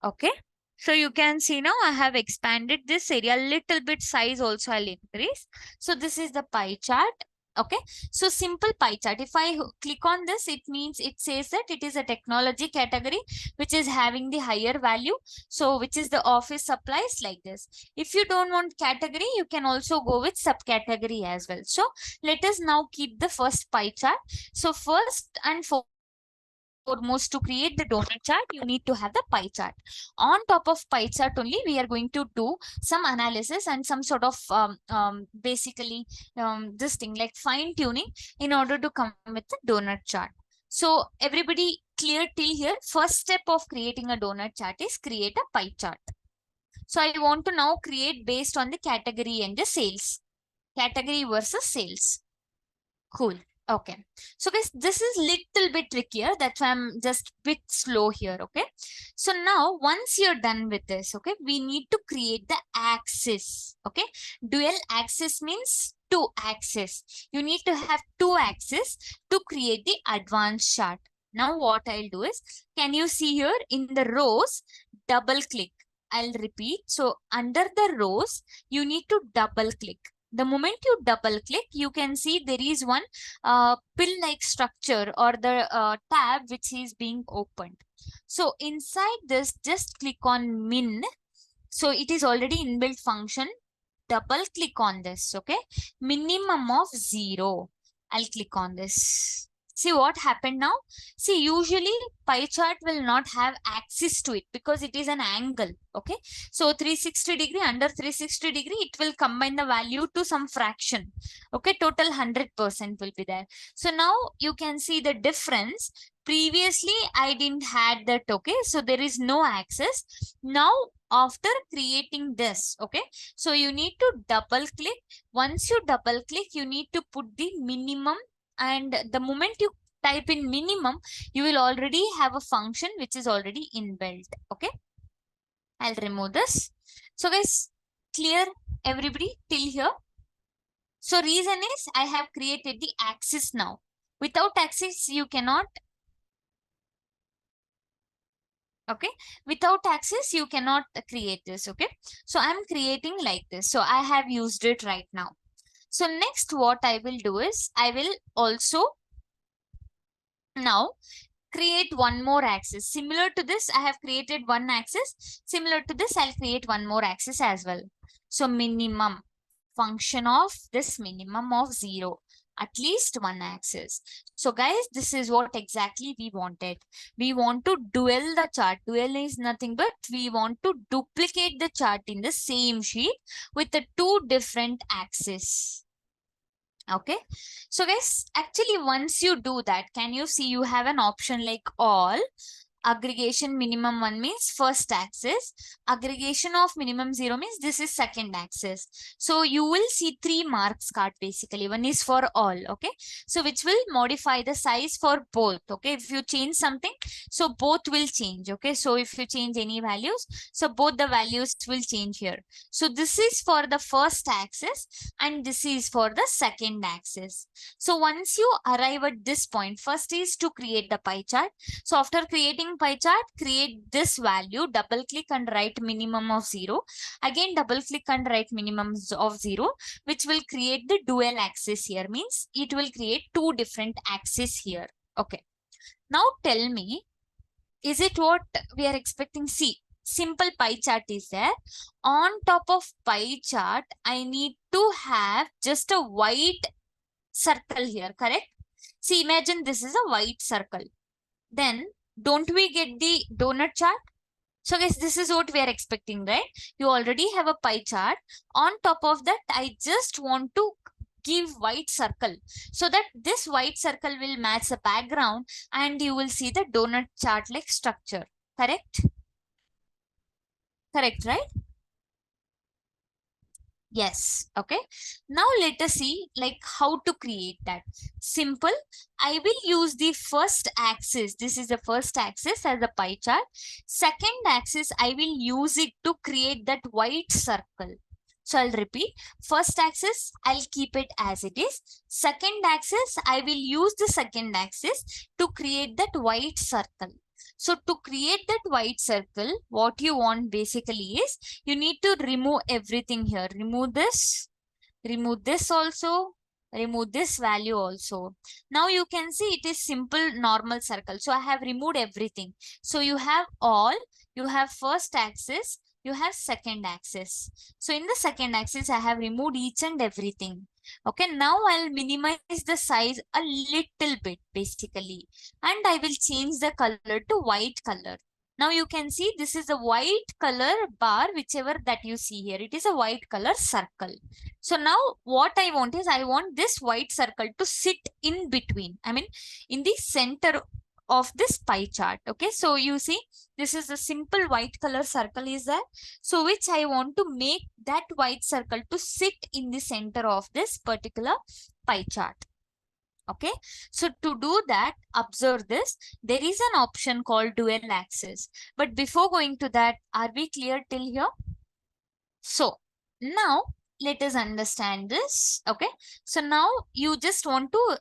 Okay. So you can see now I have expanded this area a little bit, size also I'll increase. So this is the pie chart. Okay. So simple pie chart. If I click on this, it means it says that it is a technology category, which is having the higher value. So which is the office supplies like this. If you don't want category, you can also go with subcategory as well. So let us now keep the first pie chart. So first and foremost, to create the donut chart, you need to have the pie chart. On top of pie chart only, we are going to do some analysis and some sort of basically this thing like fine tuning in order to come with the donut chart. So everybody clear till here? First step of creating a donut chart is create a pie chart. So I want to now create based on the category and the sales. Category versus sales. Cool. Okay. So guys, this is little bit trickier. That's why I'm just bit slow here. Okay. So now once you're done with this, okay, we need to create the axis. Okay. Dual axis means two axis. You need to have two axis to create the advanced chart. Now what I'll do is, can you see here in the rows, double click. I'll repeat. So under the rows, you need to double click. The moment you double click, you can see there is one pill-like structure or the tab which is being opened. So inside this, just click on min. So it is already inbuilt function. Double click on this. Okay. Minimum of 0. I'll click on this. See what happened now? See, usually pie chart will not have axis to it because it is an angle. Okay. So 360 degree, under 360 degree, it will combine the value to some fraction. Okay. Total 100% will be there. So now you can see the difference. Previously, I didn't had that. Okay. So there is no axis. Now, after creating this, okay. So you need to double click. Once you double click, you need to put the minimum, and the moment you type in minimum, you will already have a function which is already inbuilt. Okay. I'll remove this. So guys, clear everybody till here? So reason is I have created the axis now. Without axis, you cannot. Okay. Without axis, you cannot create this. Okay. So I'm creating like this. So I have used it right now. So next what I will do is I will also now create one more axis. Similar to this, I have created one axis. Similar to this, I'll create one more axis as well. So minimum, function of this minimum of 0. At least one axis. So guys, this is what exactly we wanted. We want to dual the chart. Dual is nothing but we want to duplicate the chart in the same sheet with the two different axes. Okay. So guys, actually once you do that, can you see you have an option like all? Aggregation minimum 1 means first axis. Aggregation of minimum 0 means this is second axis. So you will see 3 marks card basically. One is for all. Okay. So which will modify the size for both. Okay. If you change something, so both will change. Okay. So if you change any values, so both the values will change here. So this is for the first axis and this is for the second axis. So once you arrive at this point, first is to create the pie chart. So after creating pie chart, create this value, double click and write minimum of 0. Again, double click and write minimum of 0, which will create the dual axis here. Means it will create two different axes here. Okay. Now tell me, is it what we are expecting? See, simple pie chart is there. On top of pie chart, I need to have just a white circle here, correct? See, imagine this is a white circle. Then don't we get the donut chart? So guys, this is what we are expecting, right? You already have a pie chart. On top of that, I just want to give white circle so that this white circle will match the background and you will see the donut chart like structure. Correct? Correct, right? Yes. Okay. Now let us see like how to create that. Simple. I will use the first axis. This is the first axis as a pie chart. Second axis, I will use it to create that white circle. So I'll repeat. First axis, I'll keep it as it is. Second axis, I will use the second axis to create that white circle. So to create that white circle, what you want basically is you need to remove everything here. Remove this also, remove this value also. Now you can see it is simple normal circle. So I have removed everything. So you have all, you have first axis, you have second axis. So in the second axis, I have removed each and everything. Okay, now I'll minimize the size a little bit basically. And I will change the color to white color. Now you can see this is a white color bar, whichever that you see here. It is a white color circle. So now what I want is I want this white circle to sit in between. I mean, in the center of this pie chart. Okay, so you see this is a simple white color circle is there. So which I want to make that white circle to sit in the center of this particular pie chart. Okay, so to do that, observe this. There is an option called dual axis. But before going to that, are we clear till here? So now let us understand this. Okay, so now you just want to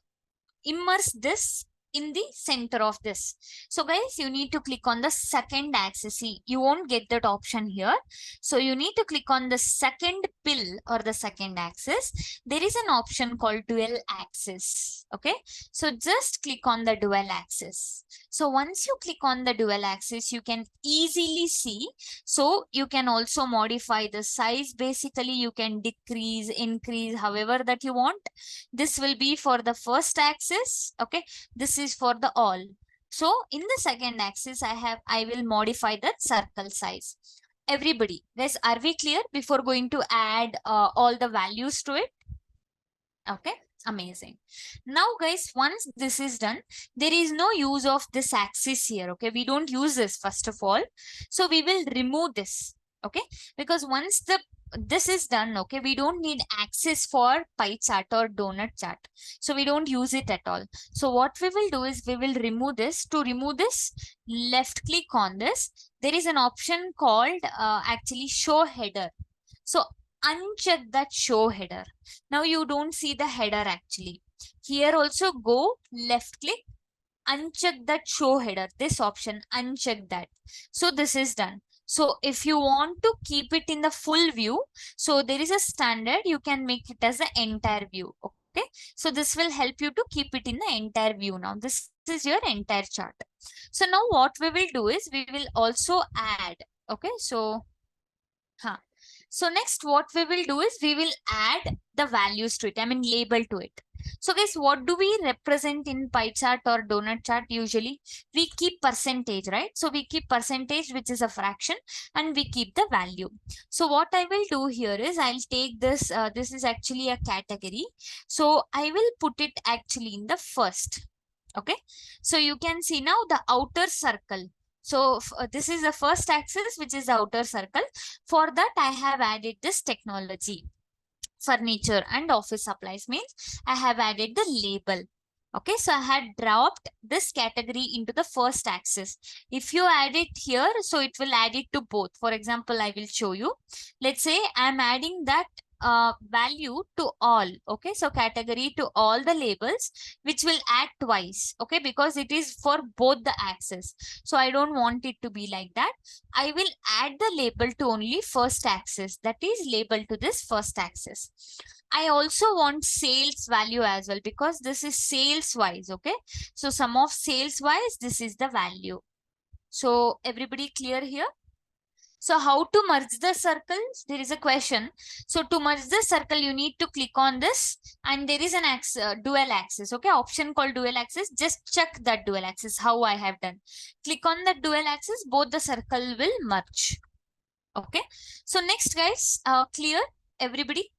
immerse this in the center of this. So guys, you need to click on the second axis. See, you won't get that option here. So you need to click on the second pill or the second axis. There is an option called dual axis. Okay, so just click on the dual axis. So once you click on the dual axis, you can easily see. So you can also modify the size. Basically, you can decrease, increase, however that you want. This will be for the first axis. Okay, this is for the all. So in the second axis, I will modify the circle size. Everybody, guys, are we clear before going to add all the values to it? Okay, amazing. Now guys, once this is done, there is no use of this axis here. Okay, we don't use this first of all. So we will remove this. Okay, because once this is done, okay, we don't need axis for pie chart or donut chart. So we don't use it at all. So what we will do is we will remove this. To remove this, left click on this. There is an option called actually show header. So uncheck that show header. Now you don't see the header actually. Here also go left click, uncheck that show header. This option, uncheck that. So this is done. So if you want to keep it in the full view, so there is a standard, you can make it as the entire view. Okay, so this will help you to keep it in the entire view. Now this is your entire chart. So now what we will do is we will also add. Okay, so so next what we will do is we will add the values to it. I mean label to it. So guys, what do we represent in pie chart or donut chart usually? We keep percentage, right? So we keep percentage, which is a fraction, and we keep the value. So what I will do here is I'll take this, this is actually a category. So I will put it actually in the first. Okay. So you can see now the outer circle. So this is the first axis, which is the outer circle. For that, I have added this technology. Furniture and office supplies means I have added the label. Okay, so I had dropped this category into the first axis. If you add it here, so it will add it to both. For example, I will show you. Let's say I'm adding that value to all. Okay, so category to all the labels, which will add twice. Okay, because it is for both the axes. So I don't want it to be like that. I will add the label to only first axis, that is label to this first axis. I also want sales value as well, because this is sales wise. Okay, so sum of sales wise, this is the value. So everybody clear here? So how to merge the circles? There is a question. So to merge the circle, you need to click on this, and there is an dual axis. Okay, option called dual axis. Just check that dual axis, how I have done. Click on the dual axis, both the circle will merge. Okay, so next guys, clear everybody?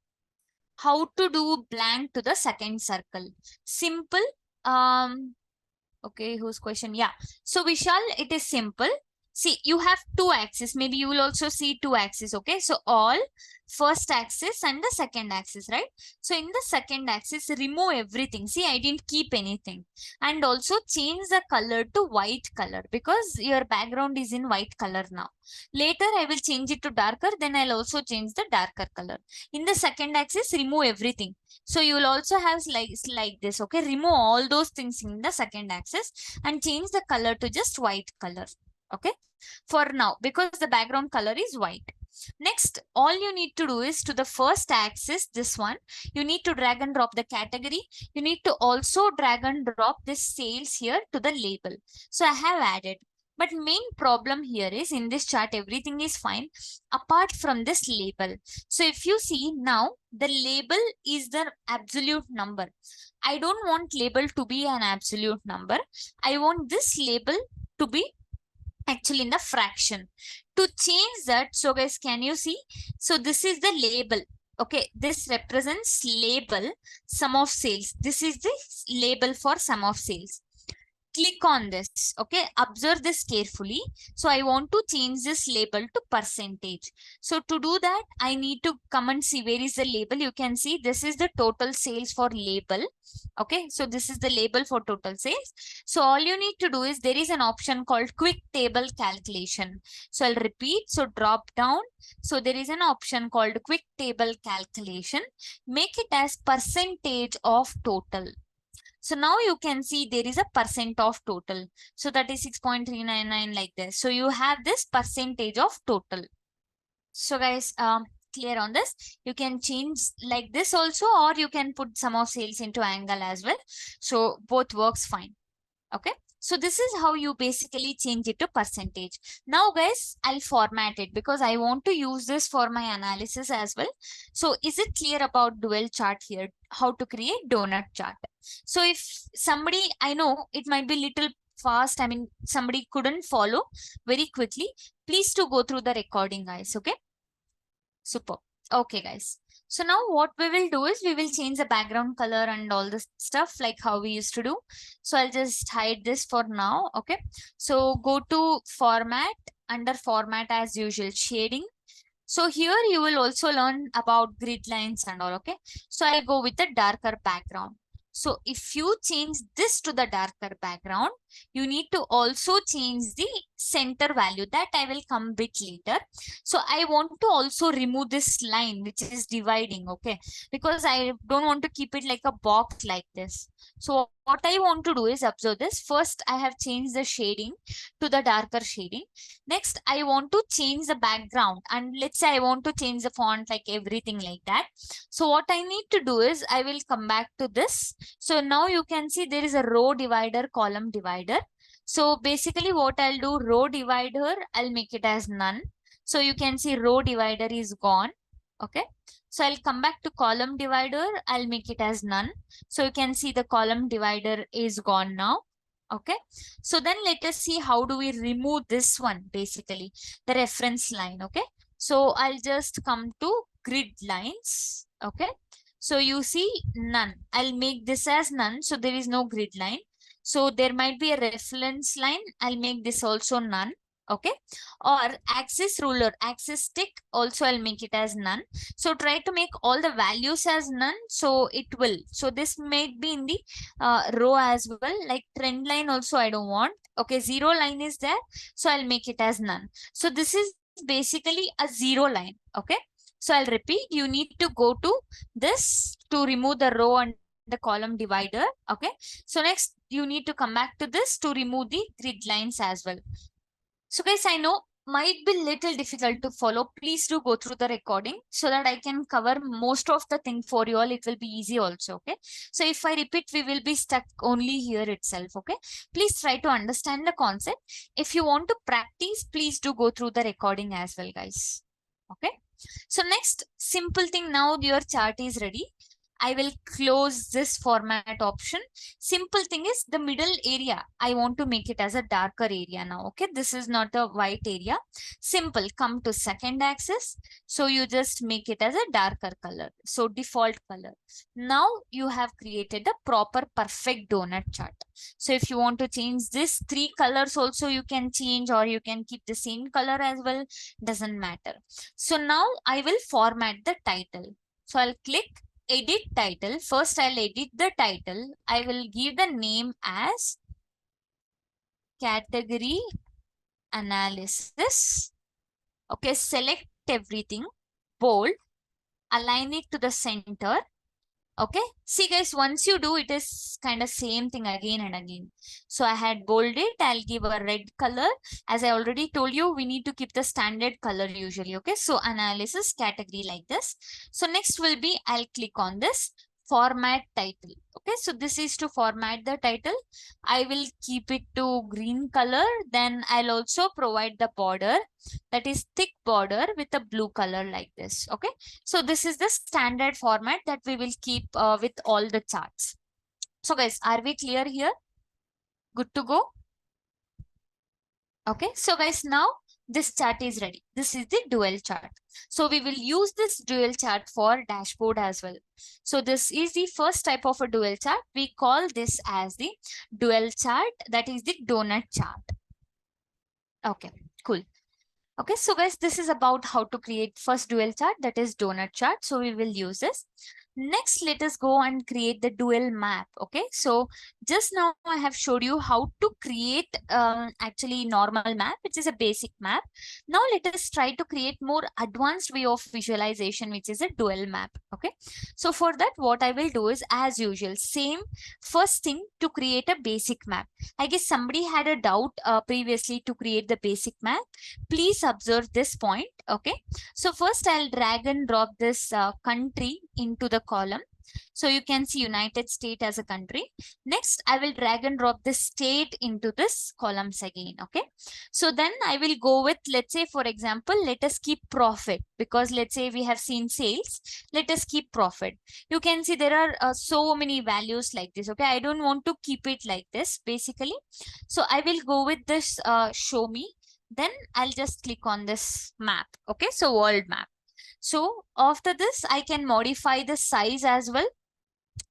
How to do blank to the second circle? Simple. Okay, whose question? Yeah. So Vishal, it is simple. See, you have two axes. Maybe you will also see two axes. Okay, so all first axis and the second axis, right? So in the second axis, remove everything. See, I didn't keep anything. And also change the color to white color, because your background is in white color now. Later, I will change it to darker. Then I'll also change the darker color. In the second axis, remove everything. So you will also have like this. Okay, remove all those things in the second axis and change the color to just white color. Okay, for now, because the background color is white. Next, all you need to do is to the first axis, this one, you need to drag and drop the category. You need to also drag and drop this sales here to the label. So I have added. But main problem here is in this chart, everything is fine apart from this label. So if you see now, the label is the absolute number. I don't want label to be an absolute number. I want this label to be actually in the fraction. To change that, so guys, can you see? So this is the label. Okay, this represents label sum of sales. This is the label for sum of sales. Click on this. Okay, observe this carefully. So I want to change this label to percentage. So to do that, I need to come and see where is the label. You can see this is the total sales for label. Okay, so this is the label for total sales. So all you need to do is there is an option called quick table calculation. So I'll repeat. So drop down. So there is an option called quick table calculation. Make it as percentage of total. So now you can see there is a percent of total. So that is 6.399 like this. So you have this percentage of total. So guys, clear on this? You can change like this also, or you can put sum of sales into angle as well. So both works fine. Okay. So this is how you basically change it to percentage. Now guys, I'll format it because I want to use this for my analysis as well. So is it clear about dual chart here? How to create donut chart? So if somebody, I know it might be little fast. I mean, somebody couldn't follow very quickly. Please to go through the recording, guys. Okay. Super. Okay, guys. So now what we will do is we will change the background color and all this stuff like how we used to do. So I'll just hide this for now. Okay. So go to format, under format as usual, shading. So here you will also learn about grid lines and all. Okay. So I'll go with the darker background. So if you change this to the darker background, you need to also change the center value. That I will come bit later. So I want to also remove this line which is dividing, okay? Because I don't want to keep it like a box like this. So what I want to do is observe this. First, I have changed the shading to the darker shading. Next, I want to change the background. And let's say I want to change the font, like everything like that. So what I need to do is I will come back to this. So now you can see there is a row divider, column divider. So basically what I'll do, row divider, I'll make it as none. So you can see row divider is gone. Okay. So I'll come back to column divider. I'll make it as none. So you can see the column divider is gone now. Okay. So then let us see how do we remove this one, basically the reference line. Okay. So I'll just come to grid lines. Okay. So you see none. I'll make this as none. So there is no grid line. So there might be a reference line. I'll make this also none. Okay. Or axis ruler, axis stick, also I'll make it as none. So try to make all the values as none. So it will. So this may be in the row as well. Like trend line also I don't want. Okay. Zero line is there. So I'll make it as none. So this is basically a zero line. Okay. So I'll repeat, you need to go to this to remove the row and the column divider. Okay. So next you need to come back to this to remove the grid lines as well. So guys, I know might be little difficult to follow. Please do go through the recording so that I can cover most of the thing for you all. It will be easy also. Okay. So if I repeat, we will be stuck only here itself. Okay. Please try to understand the concept. If you want to practice, please do go through the recording as well, guys. Okay. So next simple thing, now your chart is ready. I will close this format option. Simple thing is the middle area. I want to make it as a darker area now. Okay. This is not a white area. Simple. Come to second axis. So you just make it as a darker color. So default color. Now you have created a proper perfect donut chart. So if you want to change this 3 colors also, you can change, or you can keep the same color as well. Doesn't matter. So now I will format the title. So I'll click edit title. First I'll edit the title. I will give the name as category analysis. Okay, select everything, bold, align it to the center. Okay, see guys, once you do, it is kind of same thing again and again. So I had bolded, I'll give a red color. As I already told you, we need to keep the standard color usually. Okay, so analysis category like this. So next will be, I'll click on this format title. Okay, so this is to format the title. I will keep it to green color. Then I'll also provide the border, that is thick border with a blue color like this. Okay, so this is the standard format that we will keep with all the charts. So guys, are we clear here? Good to go? Okay, so guys, now this chart is ready. This is the dual chart. So we will use this dual chart for dashboard as well. So this is the first type of a dual chart. We call this as the dual chart, that is the donut chart. Okay, cool. Okay, so guys, this is about how to create first dual chart, that is donut chart. So we will use this. Next, let us go and create the dual map. Okay, so just now I have showed you how to create actually normal map, which is a basic map. Now let us try to create more advanced way of visualization, which is a dual map. Okay, so for that, what I will do is, as usual, same first thing to create a basic map. I guess somebody had a doubt previously to create the basic map. Please observe this point. Okay, so first I'll drag and drop this country into the column. So you can see United States as a country. Next, I will drag and drop this state into this columns again. Okay, so then I will go with, let's say, for example, let us keep profit, because let's say we have seen sales. Let us keep profit. You can see there are so many values like this. Okay, I don't want to keep it like this basically. So I will go with this show me. Then I'll just click on this map. Okay, so world map. So after this, I can modify the size as well.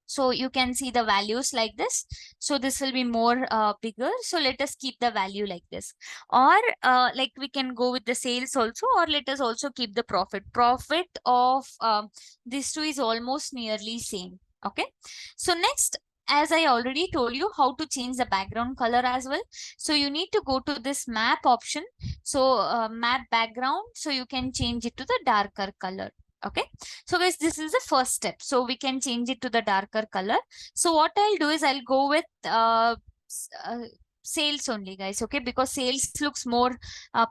So you can see the values like this. So this will be more bigger. So let us keep the value like this. Or like we can go with the sales also, or let us also keep the profit. Profit of these two is almost nearly same. Okay. So next, as I already told you how to change the background color as well. So you need to go to this map option. So map background. So you can change it to the darker color. Okay, so guys, this is the first step. So we can change it to the darker color. So what I'll do is I'll go with sales only, guys. Okay, because sales looks more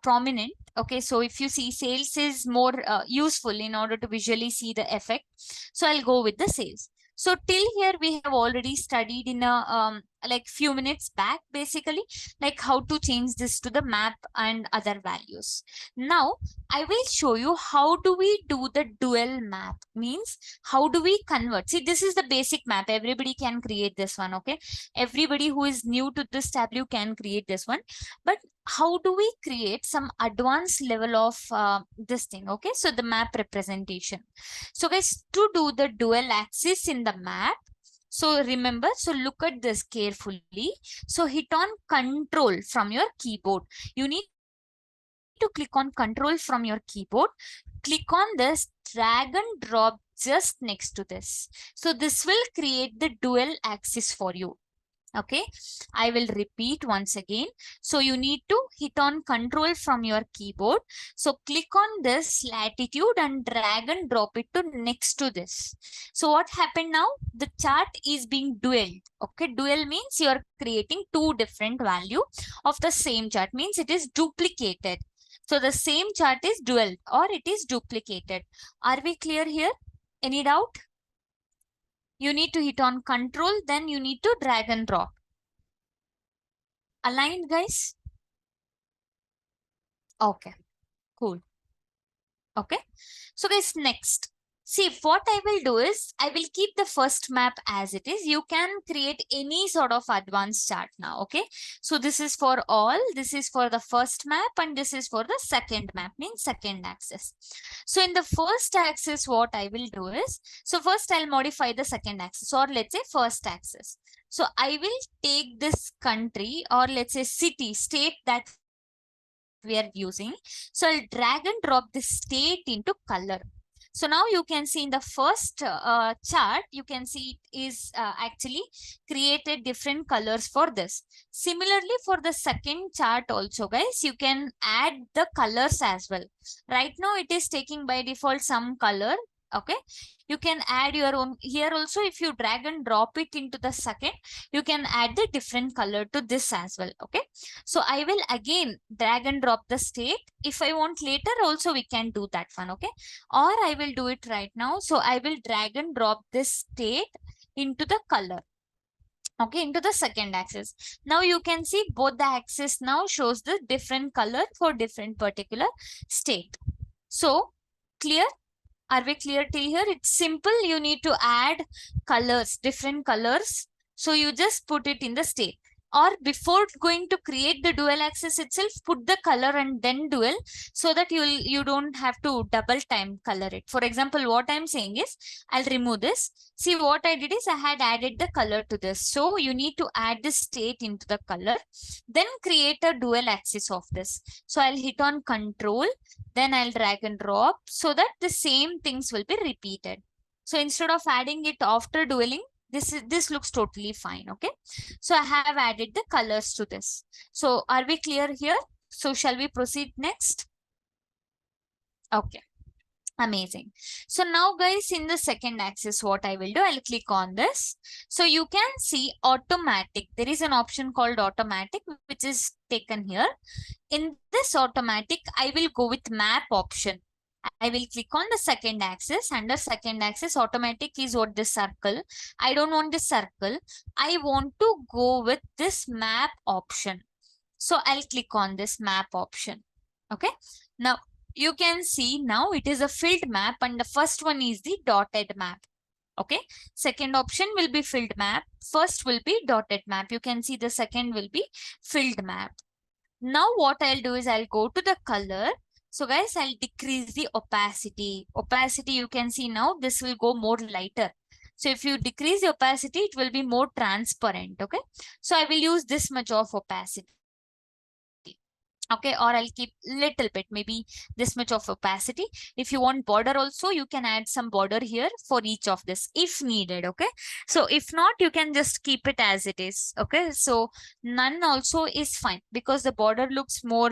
prominent. Okay, so if you see, sales is more useful in order to visually see the effect. So I'll go with the sales. So till here we have already studied in a like few minutes back, basically, like how to change this to the map and other values. Now I will show you how do we do the dual map, means how do we convert. See, this is the basic map. Everybody can create this one. Okay, everybody who is new to this Tableau can create this one. But how do we create some advanced level of this thing? Okay, so the map representation. So guys, to do the dual axis in the map, so remember, so look at this carefully. So hit on Control from your keyboard. You need to click on Control from your keyboard. Click on this, drag and drop just next to this. So this will create the dual axis for you. Okay, I will repeat once again. So you need to hit on control from your keyboard. So click on this latitude and drag and drop it to next to this. So what happened now? The chart is being duelled. Okay, dual means you are creating two different value of the same chart, means it is duplicated. So the same chart is duelled or it is duplicated. Are we clear here? Any doubt? You need to hit on control, then you need to drag and drop. Aligned, guys? Okay, cool. Okay, so guys, next. See, what I will do is, I will keep the first map as it is. You can create any sort of advanced chart now, okay? So this is for all, this is for the first map, and this is for the second map, means second axis. So in the first axis, what I will do is, so first I'll modify the second axis, or let's say first axis. So I will take this country, or let's say city, state that we are using. So I'll drag and drop this state into color. So now you can see in the first chart, you can see it is actually created different colors for this. Similarly, for the second chart also, guys, you can add the colors as well. Right now, it is taking by default some color. Okay, you can add your own here also. If you drag and drop it into the second, you can add the different color to this as well. Okay, so I will again drag and drop the state. If I want later also, we can do that one. Okay, or I will do it right now. So I will drag and drop this state into the color. Okay, into the second axis. Now you can see both the axis now shows the different color for different particular state. So clear? Are we clear till here? It's simple. You need to add colors, different colors. So you just put it in the state. Or before going to create the dual axis itself, put the color and then dual, so that you don't have to double time color it. For example, what I'm saying is, I'll remove this. See, what I did is I had added the color to this. So you need to add the state into the color, then create a dual axis of this. So I'll hit on control, then I'll drag and drop so that the same things will be repeated. So instead of adding it after dueling, this looks totally fine. Okay, so I have added the colors to this. So are we clear here? So shall we proceed next? Okay, amazing. So now guys, in the second axis, what I will do, I'll click on this. So you can see automatic. There is an option called automatic, which is taken here. In this automatic, I will go with map option. I will click on the second axis. Under second axis, automatic is what, this circle. I don't want this circle. I want to go with this map option. So I'll click on this map option. Okay. Now you can see now it is a filled map, and the first one is the dotted map. Okay. Second option will be filled map. First will be dotted map. You can see the second will be filled map. Now what I'll do is I'll go to the color. So guys, I'll decrease the opacity. Opacity, you can see now this will go more lighter. So if you decrease the opacity, it will be more transparent. Okay. So I will use this much of opacity. Okay, or I'll keep little bit, maybe this much of opacity. If you want border also, you can add some border here for each of this if needed. Okay, so if not, you can just keep it as it is. Okay, so none also is fine because the border looks more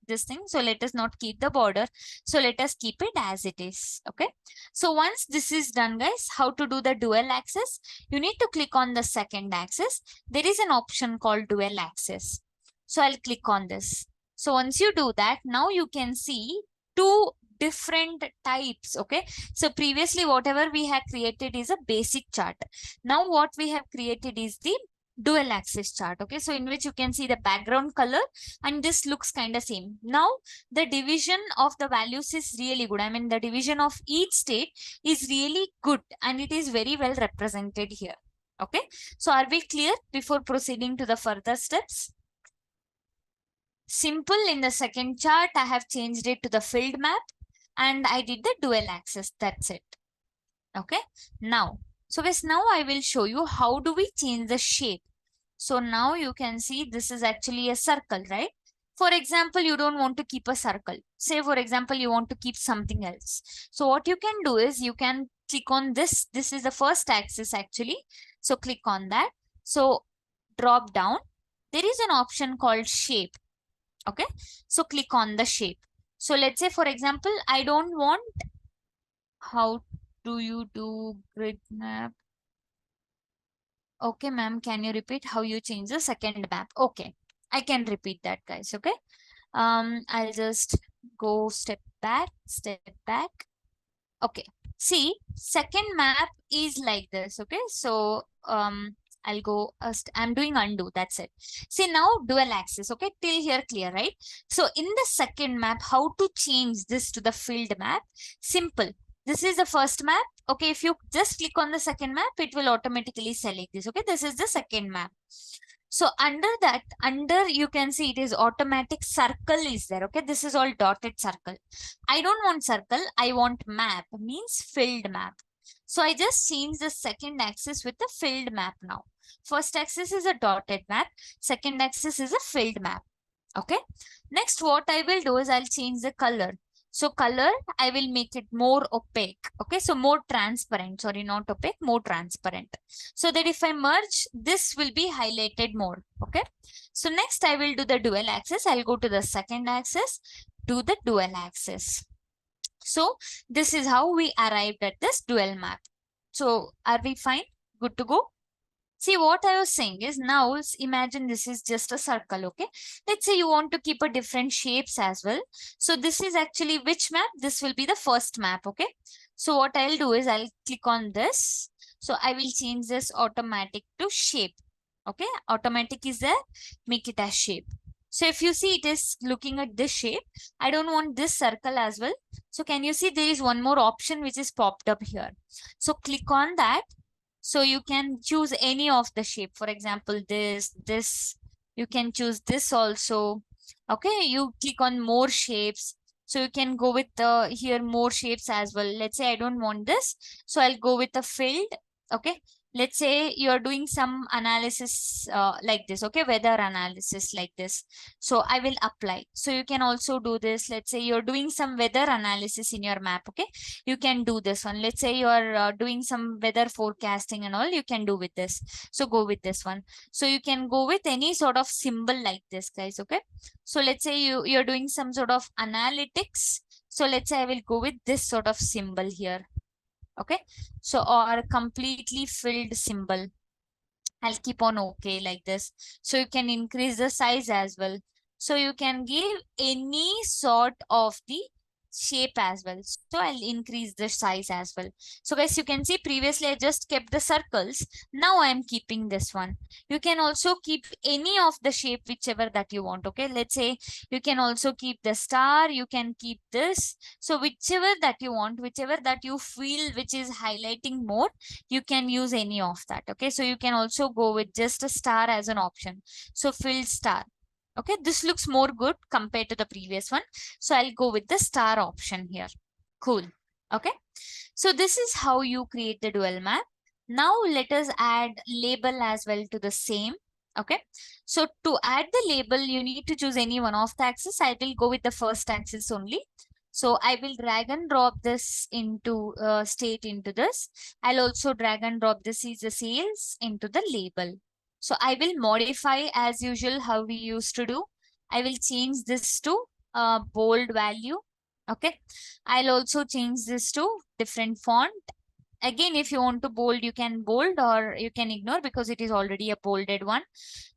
this thing. So let us not keep the border. So let us keep it as it is. Okay, so once this is done, guys, how to do the dual axis? You need to click on the second axis. There is an option called dual axis. So I'll click on this. So once you do that, now you can see two different types. Okay, so previously whatever we had created is a basic chart. Now what we have created is the dual axis chart. Okay, so in which you can see the background color, and this looks kind of same. Now the division of the values is really good. I mean, the division of each state is really good, and it is very well represented here. Okay, so are we clear before proceeding to the further steps? Simple. In the second chart, I have changed it to the filled map, and I did the dual axis. That's it. Okay. Now, so guys, now I will show you how do we change the shape. So now you can see this is actually a circle, right? For example, you don't want to keep a circle. Say, for example, you want to keep something else. So what you can do is you can click on this. This is the first axis actually. So click on that. So drop down, there is an option called shape. Okay, so click on the shape. So let's say, for example, I don't want, how do you do grid map? Okay, ma'am, can you repeat how you change the second map? Okay, I can repeat that, guys. Okay, I'll just go step back. Okay, see, second map is like this. Okay, so I'll go, I'm doing undo, that's it. See, now dual axis. Okay, till here clear, right? So in the second map, how to change this to the filled map? Simple. This is the first map. Okay, if you just click on the second map, it will automatically select this. Okay, this is the second map. So under that, you can see it is automatic circle is there. Okay, this is all dotted circle. I don't want circle, I want map, means filled map. So I just change the second axis with the filled map now. First axis is a dotted map, second axis is a filled map. Okay, next what I will do is I'll change the color. So color, I will make it more opaque. Okay, so more transparent, sorry, not opaque, more transparent. So that if I merge, this will be highlighted more. Okay, so next I will do the dual axis. I'll go to the second axis, do the dual axis. So this is how we arrived at this dual map. So are we fine? Good to go? See, what I was saying is, now imagine this is just a circle. Okay, let's say you want to keep a different shapes as well. So this is actually which map? This will be the first map. Okay, so what I'll do is I'll click on this. So I will change this automatic to shape. Okay, automatic is there, make it as shape. So if you see, it is looking at this shape. I don't want this circle as well. So can you see there is one more option which is popped up here. So click on that. So you can choose any of the shape. For example, this, you can choose this also. Okay, you click on more shapes. So you can go with the here more shapes as well. Let's say I don't want this. So I'll go with the filled. Okay, let's say you're doing some analysis like this. Okay, weather analysis like this. So I will apply. So you can also do this. Let's say you're doing some weather analysis in your map. Okay, you can do this one. Let's say you are doing some weather forecasting and all, you can do with this. So go with this one. So you can go with any sort of symbol like this, guys. Okay, so let's say you're doing some sort of analytics. So let's say I will go with this sort of symbol here. Okay, so or completely filled symbol, I'll keep on okay like this. So you can increase the size as well. So you can give any sort of the shape as well. So I'll increase the size as well. So guys, you can see previously I just kept the circles. Now I'm keeping this one. You can also keep any of the shape, whichever that you want. Okay, let's say you can also keep the star. You can keep this. So whichever that you want, whichever that you feel which is highlighting more, you can use any of that. Okay, so you can also go with just a star as an option. So filled star. Okay, this looks more good compared to the previous one. So I'll go with the star option here. Cool. Okay, so this is how you create the dual map. Now let us add label as well to the same. Okay, so to add the label, you need to choose any one of the axis. I will go with the first axis only. So I will drag and drop this into state into this. I'll also drag and drop this is the sales into the label. So I will modify as usual how we used to do. I will change this to bold value. Okay. I'll also change this to different font. Again, if you want to bold, you can bold or you can ignore because it is already a bolded one.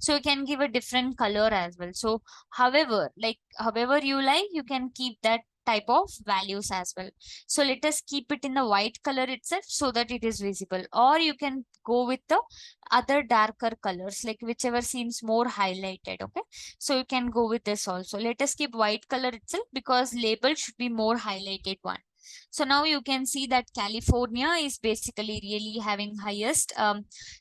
So you can give a different color as well. So however you like, you can keep that type of values as well. So let us keep it in the white color itself so that it is visible, or you can go with the other darker colors, like whichever seems more highlighted. Okay, so you can go with this also. Let us keep white color itself because label should be more highlighted one. So now you can see that California is basically really having highest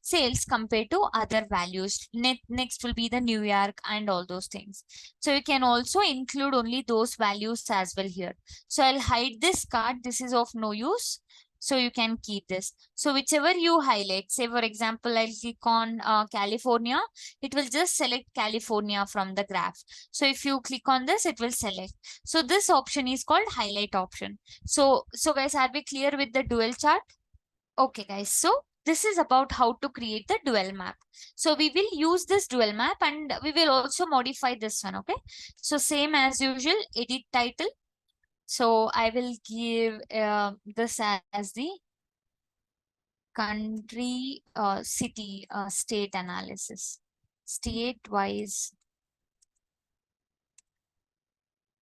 sales compared to other values. Next will be the New York and all those things. So you can also include only those values as well here. So I'll hide this card. This is of no use. So you can keep this. So whichever you highlight, say for example, I'll click on California, it will just select California from the graph. So if you click on this, it will select. So this option is called highlight option. So guys, are we clear with the dual chart? Okay guys, so this is about how to create the dual map. So we will use this dual map and we will also modify this one. Okay. So same as usual, edit title. So I will give this as the country, city, state analysis, state-wise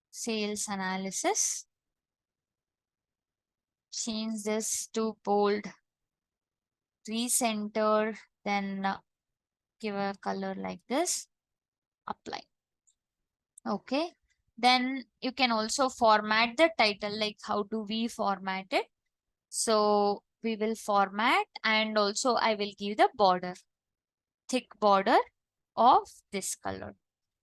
sales analysis. Change this to bold, recenter, then give a color like this, apply. Okay. Then you can also format the title, like how do we format it? So we will format, and also I will give the border, thick border of this color.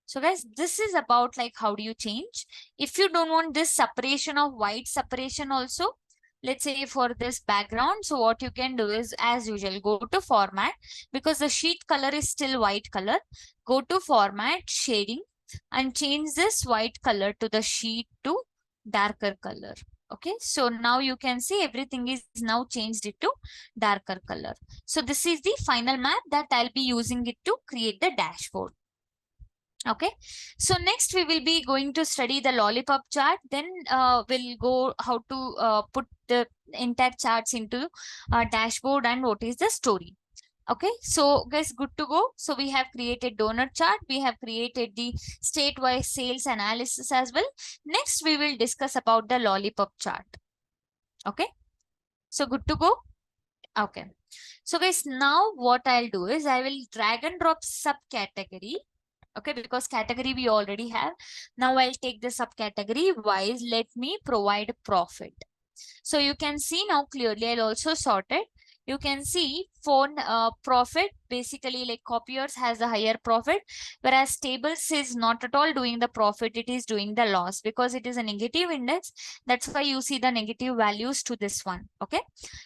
So guys, this is about like how do you change. If you don't want this separation of white separation also, let's say for this background, so what you can do is, as usual, go to format, because the sheet color is still white color. Go to format, shading, and change this white color to the sheet to darker color. Okay, so now you can see everything is now changed it to darker color. So this is the final map that I'll be using it to create the dashboard. Okay, so next we will be going to study the lollipop chart. Then we'll go how to put the entire charts into a dashboard and what is the story. Okay, so guys, good to go. So we have created donut chart. We have created the state-wise sales analysis as well. Next, we will discuss about the lollipop chart. Okay, so good to go. Okay, so guys, now what I'll do is I will drag and drop subcategory. Okay, because category we already have. Now I'll take the subcategory wise. Let me provide profit. So you can see now clearly, I'll also sort it. You can see phone profit, basically like copiers has a higher profit, whereas tables is not at all doing the profit, it is doing the loss because it is a negative index. That's why you see the negative values to this one. Okay,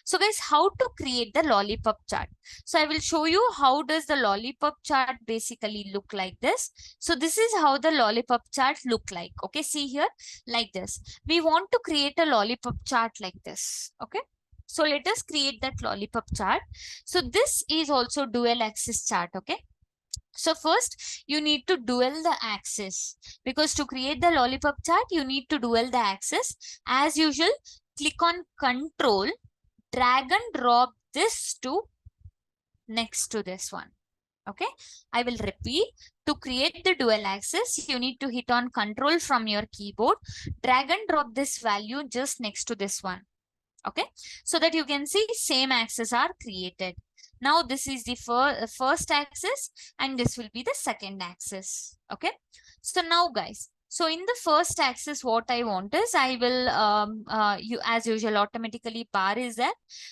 so guys, how to create the lollipop chart? So I will show you how does the lollipop chart basically look like this. So this is how the lollipop chart look like. Okay, see here like this. We want to create a lollipop chart like this. Okay, so let us create that lollipop chart. So this is also dual axis chart. Okay, so first you need to dual the axis, because to create the lollipop chart you need to dual the axis. As usual, click on control, drag and drop this to next to this one. Okay, I will repeat. To create the dual axis, you need to hit on control from your keyboard, drag and drop this value just next to this one. Okay, so that you can see same axes are created. Now this is the first axis and this will be the second axis. Okay, so now guys, so in the first axis, what I want is I will you as usual automatically bar is there.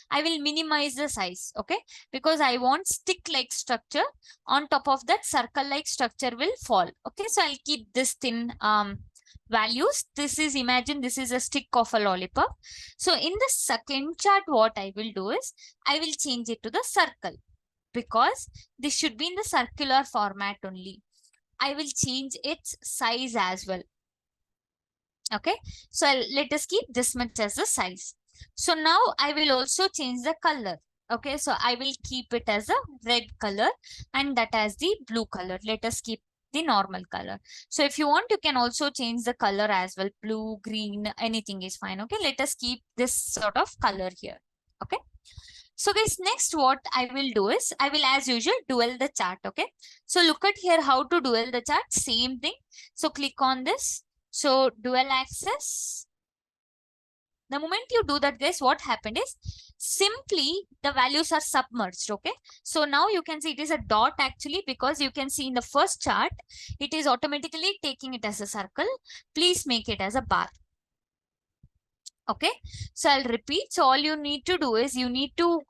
I will minimize the size. Okay, because I want stick like structure on top of that circle like structure will fall. Okay, so I'll keep this thin values. This is, imagine this is a stick of a lollipop. So in the second chart, what I will do is I will change it to the circle, because this should be in the circular format only. I will change its size as well. Okay, so let us keep this much as the size. So now I will also change the color. Okay, so I will keep it as a red color and that as the blue color. Let us keep the normal color. So if you want, you can also change the color as well. Blue, green, anything is fine. Okay, let us keep this sort of color here. Okay, so guys, next what I will do is I will as usual dual the chart. Okay, so look at here how to dual the chart. Same thing. So click on this. So dual axis. The moment you do that, guys, what happened is simply the values are submerged. Okay, so now you can see it is a dot actually, because you can see in the first chart it is automatically taking it as a circle. Please make it as a bar. Okay, so I'll repeat. So all you need to do is you need to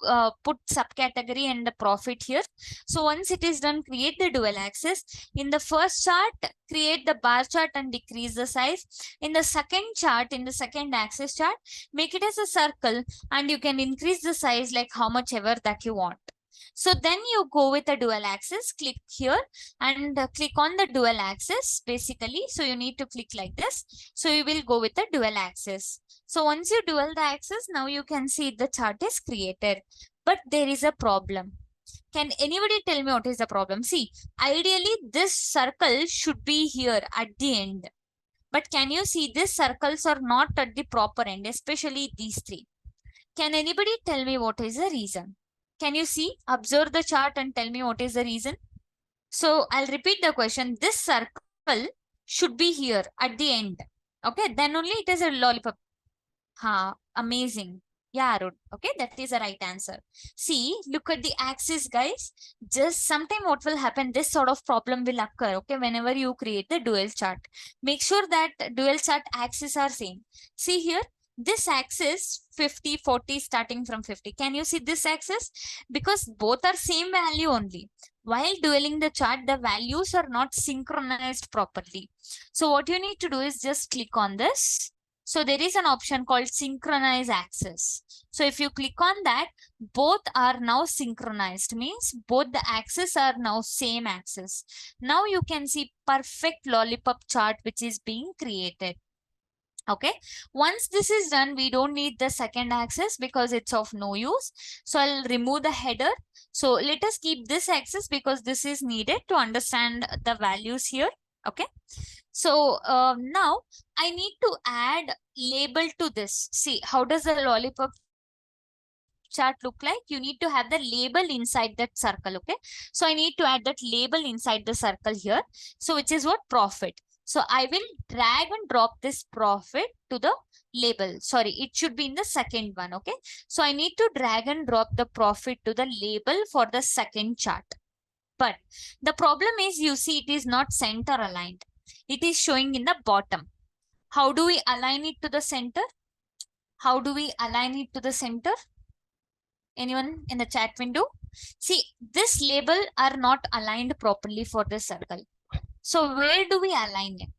put subcategory and the profit here. So once it is done, create the dual axis. In the first chart, create the bar chart and decrease the size. In the second chart, in the second axis chart, make it as a circle and you can increase the size like how much ever that you want. So then you go with the dual axis, click here and click on the dual axis basically. So you need to click like this. So you will go with the dual axis. So once you dual the axis, now you can see the chart is created. But there is a problem. Can anybody tell me what is the problem? See, ideally this circle should be here at the end. But can you see these circles are not at the proper end, especially these three. Can anybody tell me what is the reason? Can you see? Observe the chart and tell me what is the reason. So I'll repeat the question. This circle should be here at the end. Okay, then only it is a lollipop. Amazing. Yeah, Arun. Okay, that is the right answer. See, look at the axis, guys. Just sometime what will happen, this sort of problem will occur, okay, whenever you create the dual chart. Make sure that dual chart axes are same. See here, this axis 50, 40 starting from 50. Can you see this axis? Because both are same value only. While dueling the chart, the values are not synchronized properly. So what you need to do is just click on this. So there is an option called synchronize axis. So if you click on that, both are now synchronized, means both the axes are now same axis. Now you can see perfect lollipop chart which is being created. Okay, once this is done, we don't need the second axis because it's of no use. So I'll remove the header. So let us keep this axis because this is needed to understand the values here. Okay, so now I need to add label to this. See, how does the lollipop chart look like? You need to have the label inside that circle. Okay, so I need to add that label inside the circle here. So which is what? Profit. So I will drag and drop this profit to the label. Sorry, it should be in the second one. Okay, so I need to drag and drop the profit to the label for the second chart. But the problem is, you see, it is not center aligned. It is showing in the bottom. How do we align it to the center? How do we align it to the center? Anyone in the chat window? See, this label are not aligned properly for this circle. So where do we align it?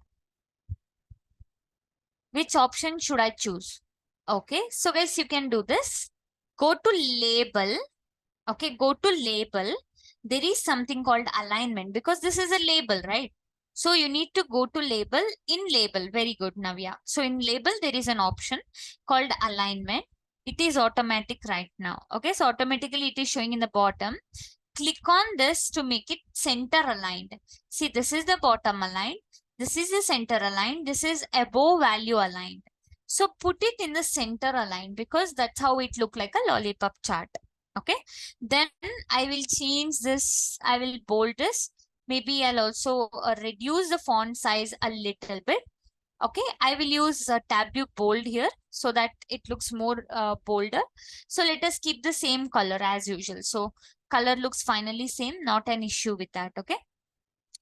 Which option should I choose? Okay, so guys, you can do this. Go to label. Okay, go to label. There is something called alignment because this is a label, right? So you need to go to label. In label, very good, Navya. So in label, there is an option called alignment. It is automatic right now. Okay, so automatically it is showing in the bottom. Click on this to make it center aligned. See, this is the bottom aligned. This is the center aligned. This is above value aligned. So put it in the center aligned because that's how it look like a lollipop chart. Okay, then I will change this. I will bold this. Maybe I'll also reduce the font size a little bit. Okay, I will use Tableau bold here so that it looks more bolder. So let us keep the same color as usual. So color looks finally same, not an issue with that. Okay,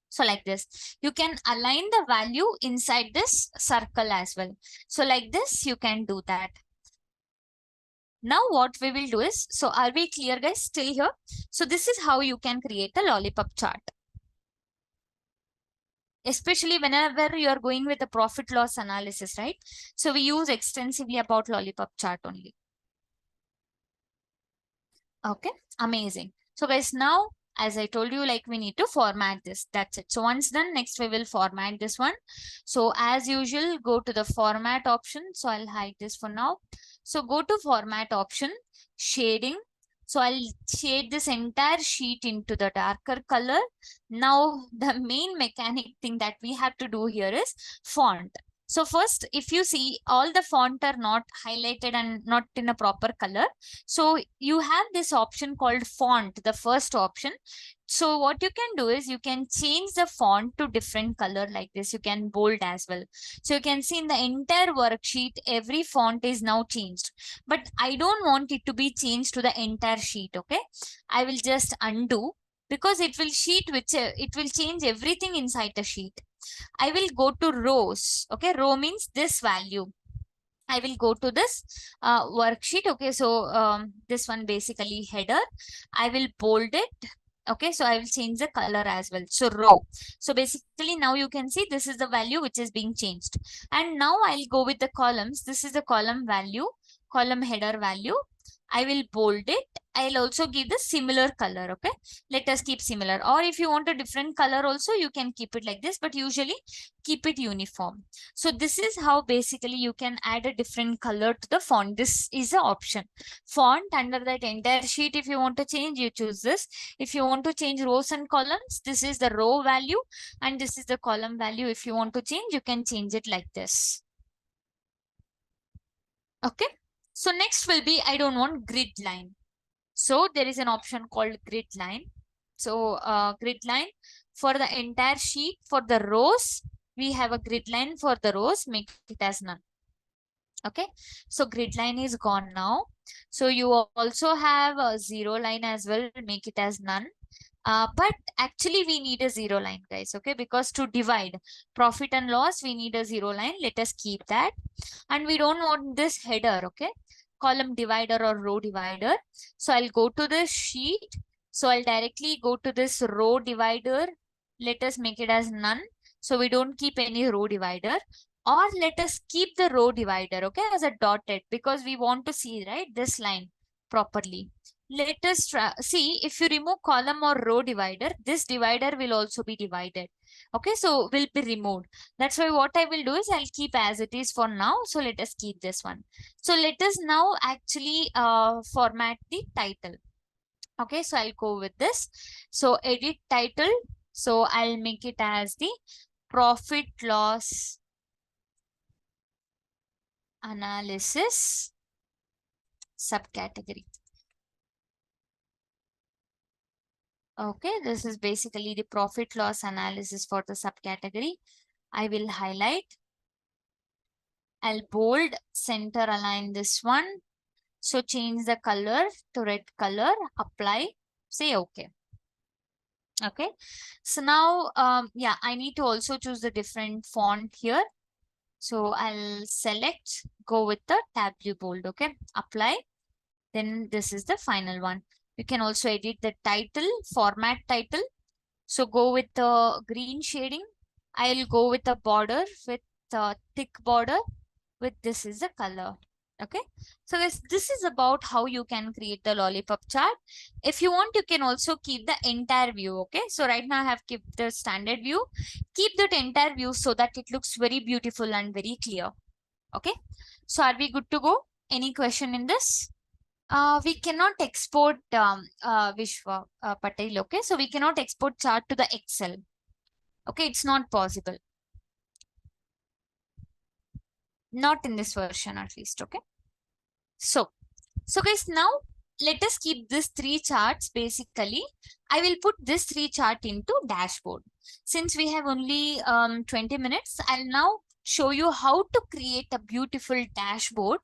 so like this, you can align the value inside this circle as well. So like this, you can do that. Now what we will do is, so are we clear guys still here? So this is how you can create a lollipop chart. Especially whenever you are going with the profit loss analysis, right? So we use extensively about lollipop chart only. Okay, amazing. So guys, now as I told you, like we need to format this. That's it. So once done, next we will format this one. So as usual, go to the format option. So I'll hide this for now. So go to format option, shading. So I'll shade this entire sheet into the darker color. Now the main mechanic thing that we have to do here is font. So first, if you see, all the font are not highlighted and not in a proper color. So you have this option called font, the first option. So what you can do is you can change the font to different color like this. You can bold as well. So you can see in the entire worksheet, every font is now changed. But I don't want it to be changed to the entire sheet. Okay, I will just undo because it will change everything inside the sheet. I will go to rows. Okay, row means this value. I will go to this worksheet. Okay, so this one basically header. I will bold it. Okay, so I will change the color as well. So row. So basically now you can see this is the value which is being changed. And now I'll go with the columns. This is the column value, column header value. I will bold it I'll also give the similar color. Okay, let us keep similar, or if you want a different color also, you can keep it like this, but usually keep it uniform. So this is how basically you can add a different color to the font. This is the option. Font under that entire sheet, if you want to change, you choose this. If you want to change rows and columns, this is the row value and this is the column value. If you want to change, you can change it like this. Okay. So next will be, I don't want grid line. So there is an option called grid line. So grid line for the entire sheet, for the rows, we have a grid line for the rows, make it as none. Okay, so grid line is gone now. So you also have a zero line as well, make it as none. But actually we need a zero line, guys, okay, because to divide profit and loss, we need a zero line. Let us keep that. And we don't want this header, okay, column divider or row divider. So I'll go to the sheet. So I'll directly go to this row divider. Let us make it as none. So we don't keep any row divider. Or let us keep the row divider, okay, as a dotted, because we want to see, right, this line properly. Let us see, if you remove column or row divider, this divider will also be divided. Okay, so will be removed. That's why what I will do is I'll keep as it is for now. So let us keep this one. So let us now actually format the title. Okay, so I'll go with this. So edit title. So I'll make it as the profit loss analysis subcategory. Okay, this is basically the profit loss analysis for the subcategory. I will highlight. I'll bold, center align this one. So change the color to red color, apply, say okay. Okay, so now, yeah, I need to also choose the different font here. So I'll select, go with the Tableau bold, okay, apply. Then this is the final one. You can also edit the title, format title. So go with the green shading. I'll go with the border with the thick border with this is the color. Okay. So this is about how you can create the lollipop chart. If you want, you can also keep the entire view. Okay. So right now I have kept the standard view. Keep that entire view so that it looks very beautiful and very clear. Okay. So are we good to go? Any question in this? We cannot export Vishwa Patel. Okay, so we cannot export chart to the Excel. Okay, it's not possible. Not in this version at least. Okay. So guys, now let us keep these three charts. Basically, I will put this three chart into dashboard. Since we have only 20 minutes, I'll now show you how to create a beautiful dashboard.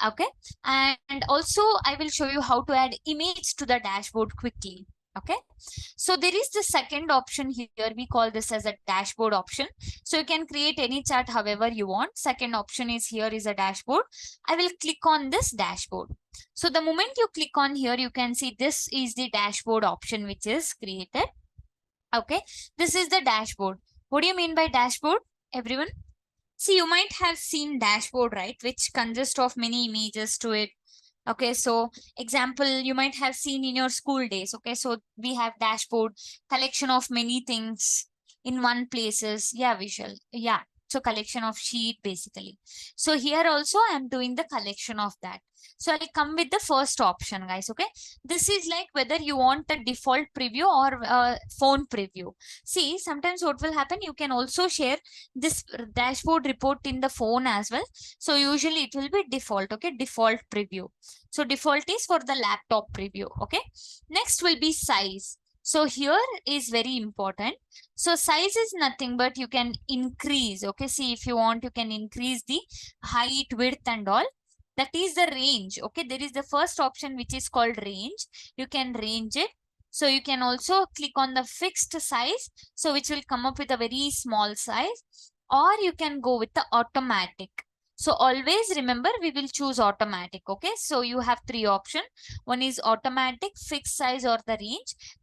Okay, and also I will show you how to add image to the dashboard quickly. Okay, so there is the second option here. We call this as a dashboard option. So you can create any chart however you want. Second option is here is a dashboard. I will click on this dashboard. So the moment you click on here, you can see this is the dashboard option which is created. Okay, this is the dashboard. What do you mean by dashboard, everyone? See, you might have seen dashboard, right, which consists of many images to it. Okay, so example, you might have seen in your school days. Okay, so we have dashboard, collection of many things in one places. Yeah, visual. Yeah, so collection of sheet basically. So here also I'm doing the collection of that. So I'll come with the first option, guys. Okay, this is like whether you want a default preview or phone preview. See, sometimes what will happen, you can also share this dashboard report in the phone as well. So usually it will be default. Okay, default preview. So default is for the laptop preview. Okay, next will be size. So here is very important. So size is nothing but you can increase. Okay, see, if you want, you can increase the height, width and all. That is the range. Okay, there is the first option which is called range. You can range it. So you can also click on the fixed size. So which will come up with a very small size, or you can go with the automatic. So always remember, we will choose automatic. Okay, so you have three options. One is automatic, fixed size or the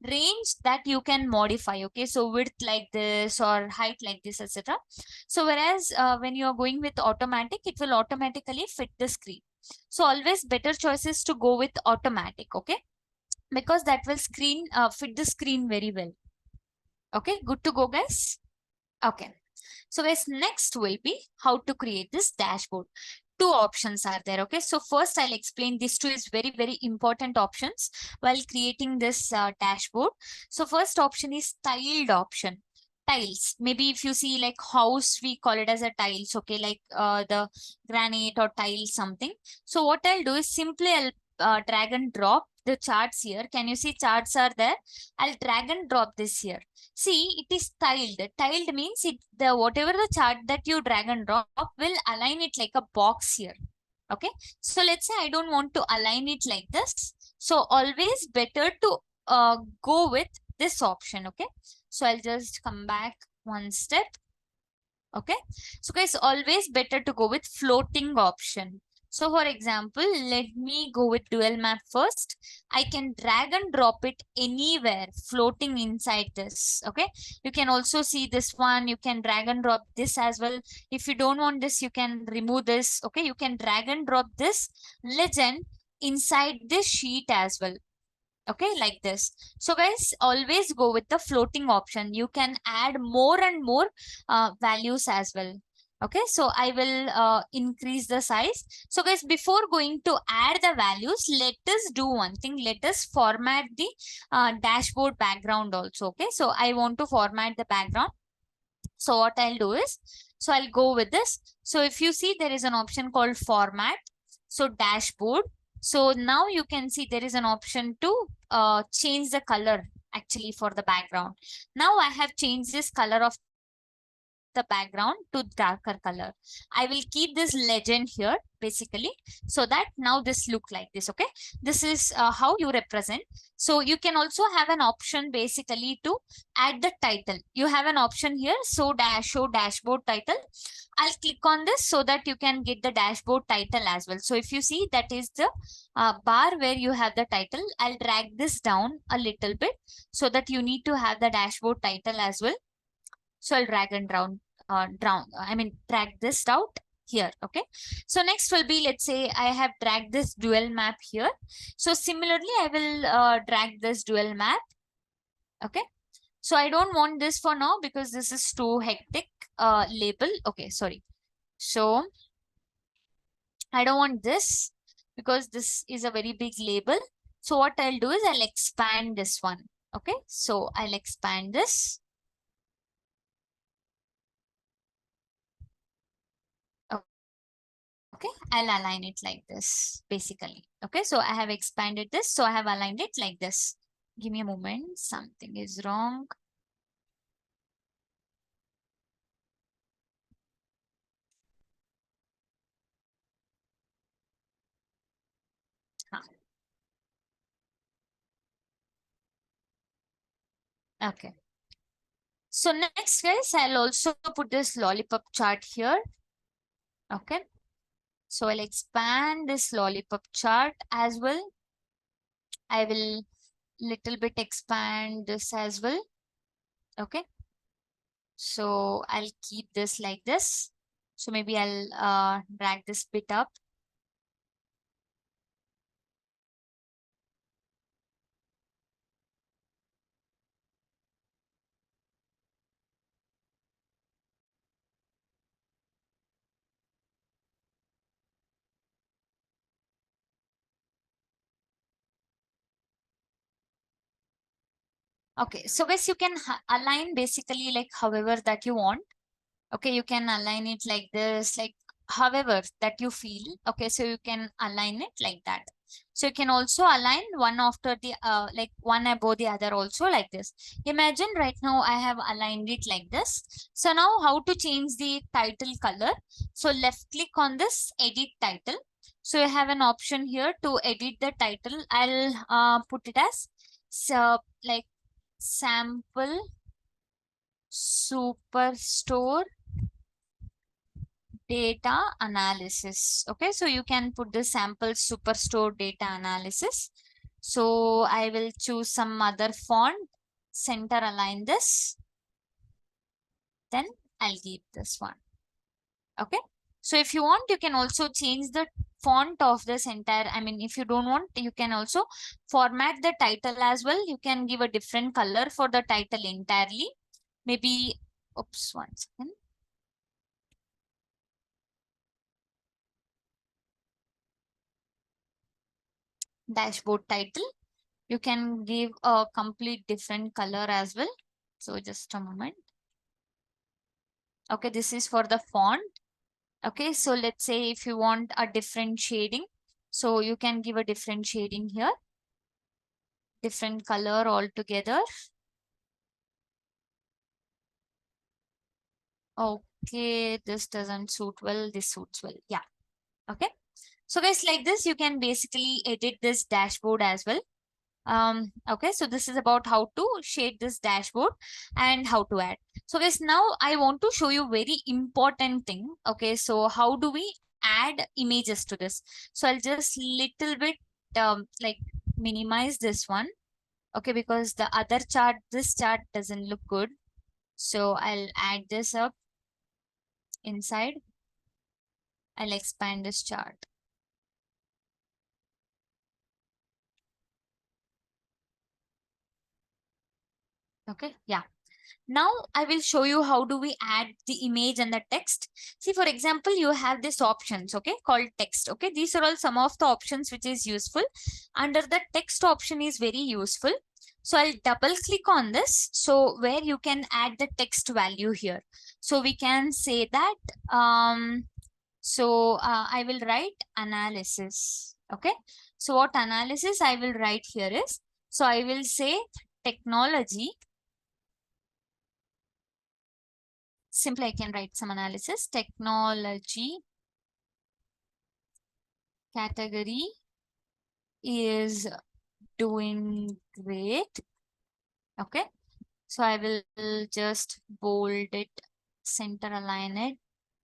range that you can modify. Okay, so width like this or height like this, etc. So whereas when you are going with automatic, it will automatically fit the screen. So always better choice is to go with automatic. Okay, because that will fit the screen very well. Okay, good to go, guys. Okay. So guys, next will be how to create this dashboard. Two options are there. Okay, so first I'll explain these two is very, very important options while creating this dashboard. So first option is tiled option. Tiles. Maybe if you see like house, we call it as a tiles. Okay, like the granite or tile something. So what I'll do is simply I'll drag and drop the charts here. Can you see charts are there? I'll drag and drop this here. See, it is tiled. Tiled means the whatever the chart that you drag and drop will align it like a box here. Okay. So let's say I don't want to align it like this. So always better to go with this option. Okay. So I'll just come back one step. Okay. So guys, always better to go with floating option. So for example, let me go with dual map first. I can drag and drop it anywhere floating inside this. Okay. You can also see this one. You can drag and drop this as well. If you don't want this, you can remove this. Okay. You can drag and drop this legend inside this sheet as well. Okay, like this. So guys, always go with the floating option. You can add more and more values as well. Okay, so I will increase the size. So guys, before going to add the values, let us do one thing. Let us format the dashboard background also. Okay, so I want to format the background. So what I'll do is, so I'll go with this. So if you see, there is an option called format. So dashboard. So now you can see there is an option to change the color actually for the background. Now I have changed this color of the background to darker color. I will keep this legend here basically so that now this look like this. Okay, this is how you represent. So you can also have an option basically to add the title. You have an option here, so show dashboard title. I'll click on this so that you can get the dashboard title as well. So if you see, that is the bar where you have the title. I'll drag this down a little bit so that you need to have the dashboard title as well. So I'll drag and drag this out here. Okay. So next will be, let's say I have dragged this dual map here. So similarly, I will drag this dual map. Okay. So I don't want this for now because this is too hectic label. Okay, sorry. So I don't want this because this is a very big label. So what I'll do is I'll expand this one. Okay. So I'll expand this. Okay, I'll align it like this basically. Okay, so I have expanded this, so I have aligned it like this. Give me a moment, something is wrong. Huh. Okay. So next, guys, I'll also put this lollipop chart here. Okay. So I'll expand this lollipop chart as well. I will little bit expand this as well. Okay. So I'll keep this like this. So maybe I'll drag this bit up. Okay, so guys, you can align basically like however that you want. Okay, you can align it like this, like however that you feel. Okay, so you can align it like that. So you can also align one after the like one above the other also like this. Imagine right now I have aligned it like this. So now how to change the title color? So left click on this edit title. So you have an option here to edit the title. I'll put it as so like sample superstore data analysis. Okay, so you can put the sample superstore data analysis. So I will choose some other font, center align this. Then I'll keep this one. Okay, so if you want, you can also change the font of this entire, I mean, if you don't want, you can also format the title as well. You can give a different color for the title entirely. Maybe, oops, one second. Dashboard title. You can give a complete different color as well. So just a moment. Okay, this is for the font. Okay, so let's say if you want a different shading, so you can give a different shading here, different color altogether. Okay, this doesn't suit well, this suits well. Yeah, okay. So guys, like this, you can basically edit this dashboard as well. Okay, so this is about how to shade this dashboard and how to add. So guys, now I want to show you very important thing. Okay, so how do we add images to this? So I'll just little bit like minimize this one. Okay, because the other chart, this chart doesn't look good. So I'll add this up inside. I'll expand this chart. Okay, yeah. Now I will show you how do we add the image and the text. See, for example, you have these options, okay, called text. Okay, these are all some of the options which is useful. Under the text option is very useful. So I'll double click on this. So where you can add the text value here. So we can say that, I will write analysis. Okay, so what analysis I will write here is, so I will say technology. Simply I can write some analysis. Technology category is doing great. Okay, so I will just bold it, center align it.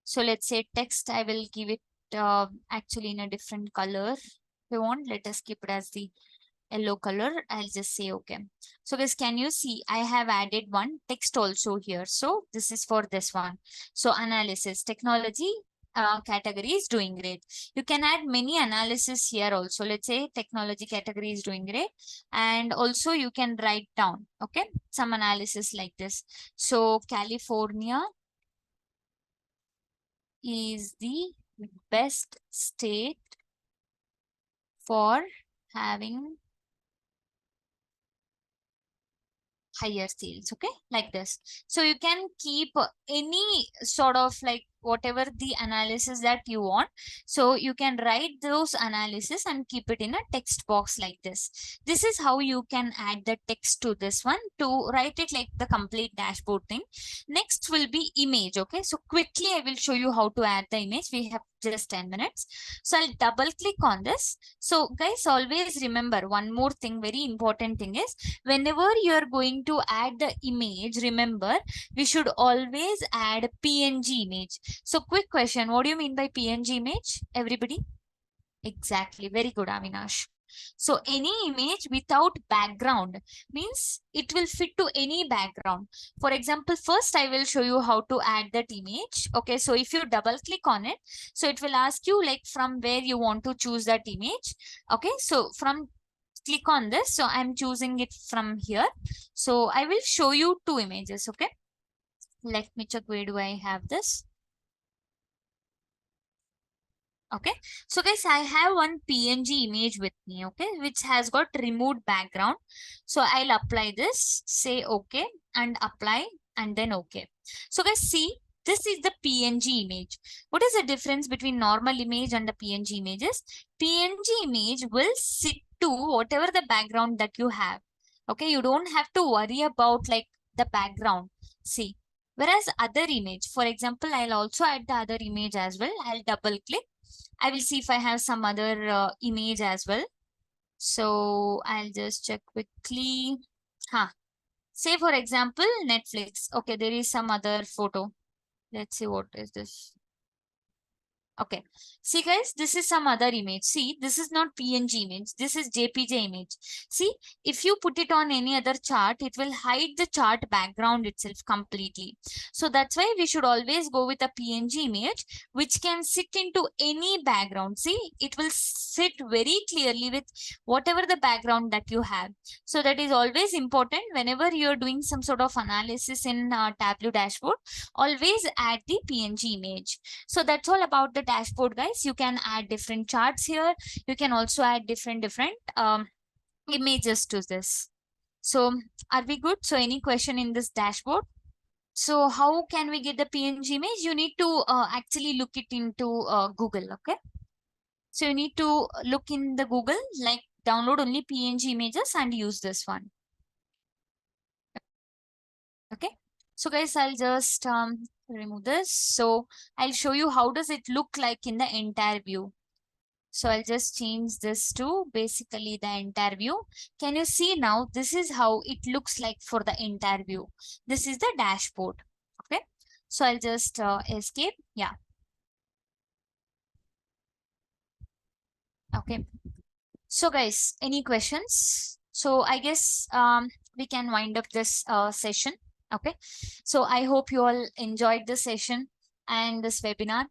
So let's say text, I will give it actually in a different color. If you want, let us keep it as the yellow color. I'll just say okay. So guys, can you see I have added one text also here. So this is for this one. So analysis, technology category is doing great. You can add many analysis here also. Let's say technology category is doing great. And also you can write down, okay, some analysis like this. So California is the best state for having higher sales. Okay, like this. So you can keep any sort of like whatever the analysis that you want. So you can write those analysis and keep it in a text box like this. This is how you can add the text to this one to write it like the complete dashboard thing. Next will be image. Okay, so quickly I will show you how to add the image. We have just 10 minutes. So I'll double click on this. So guys, always remember one more thing, very important thing is, whenever you're going to add the image, remember we should always add PNG image. So quick question, what do you mean by PNG image, everybody? Exactly, very good, Avinash. So any image without background means it will fit to any background. For example, first I will show you how to add that image. Okay, so if you double click on it, so it will ask you like from where you want to choose that image. Okay, so from click on this. So I'm choosing it from here. So I will show you two images. Okay, let me check where do I have this. Okay, so guys, I have one PNG image with me, okay, which has got removed background. So I'll apply this, say okay, and apply, and then okay. So guys, see, this is the PNG image. What is the difference between normal image and the PNG images? PNG image will sit to whatever the background that you have. Okay, you don't have to worry about like the background. See, whereas other image, for example, I'll also add the other image as well. I'll double click. I will see if I have some other image as well. So I'll just check quickly. Huh. Say for example, Netflix. Okay, there is some other photo. Let's see what is this. Okay. See guys, this is some other image. See, this is not PNG image. This is JPG image. See, if you put it on any other chart, it will hide the chart background itself completely. So that's why we should always go with a PNG image, which can sit into any background. See, it will sit very clearly with whatever the background that you have. So that is always important whenever you're doing some sort of analysis in Tableau dashboard, always add the PNG image. So that's all about the dashboard, guys. You can add different charts here. You can also add different images to this. So are we good? So any question in this dashboard? So how can we get the PNG image? You need to actually look it into Google, okay? So you need to look in the Google, like download only PNG images and use this one. Okay. So guys, I'll just remove this. So I'll show you how does it look like in the entire view. So I'll just change this to basically the entire view. Can you see now? This is how it looks like for the entire view. This is the dashboard. Okay. So I'll just escape. Yeah. Okay. So guys, any questions? So I guess we can wind up this session. Okay. So I hope you all enjoyed the session and this webinar.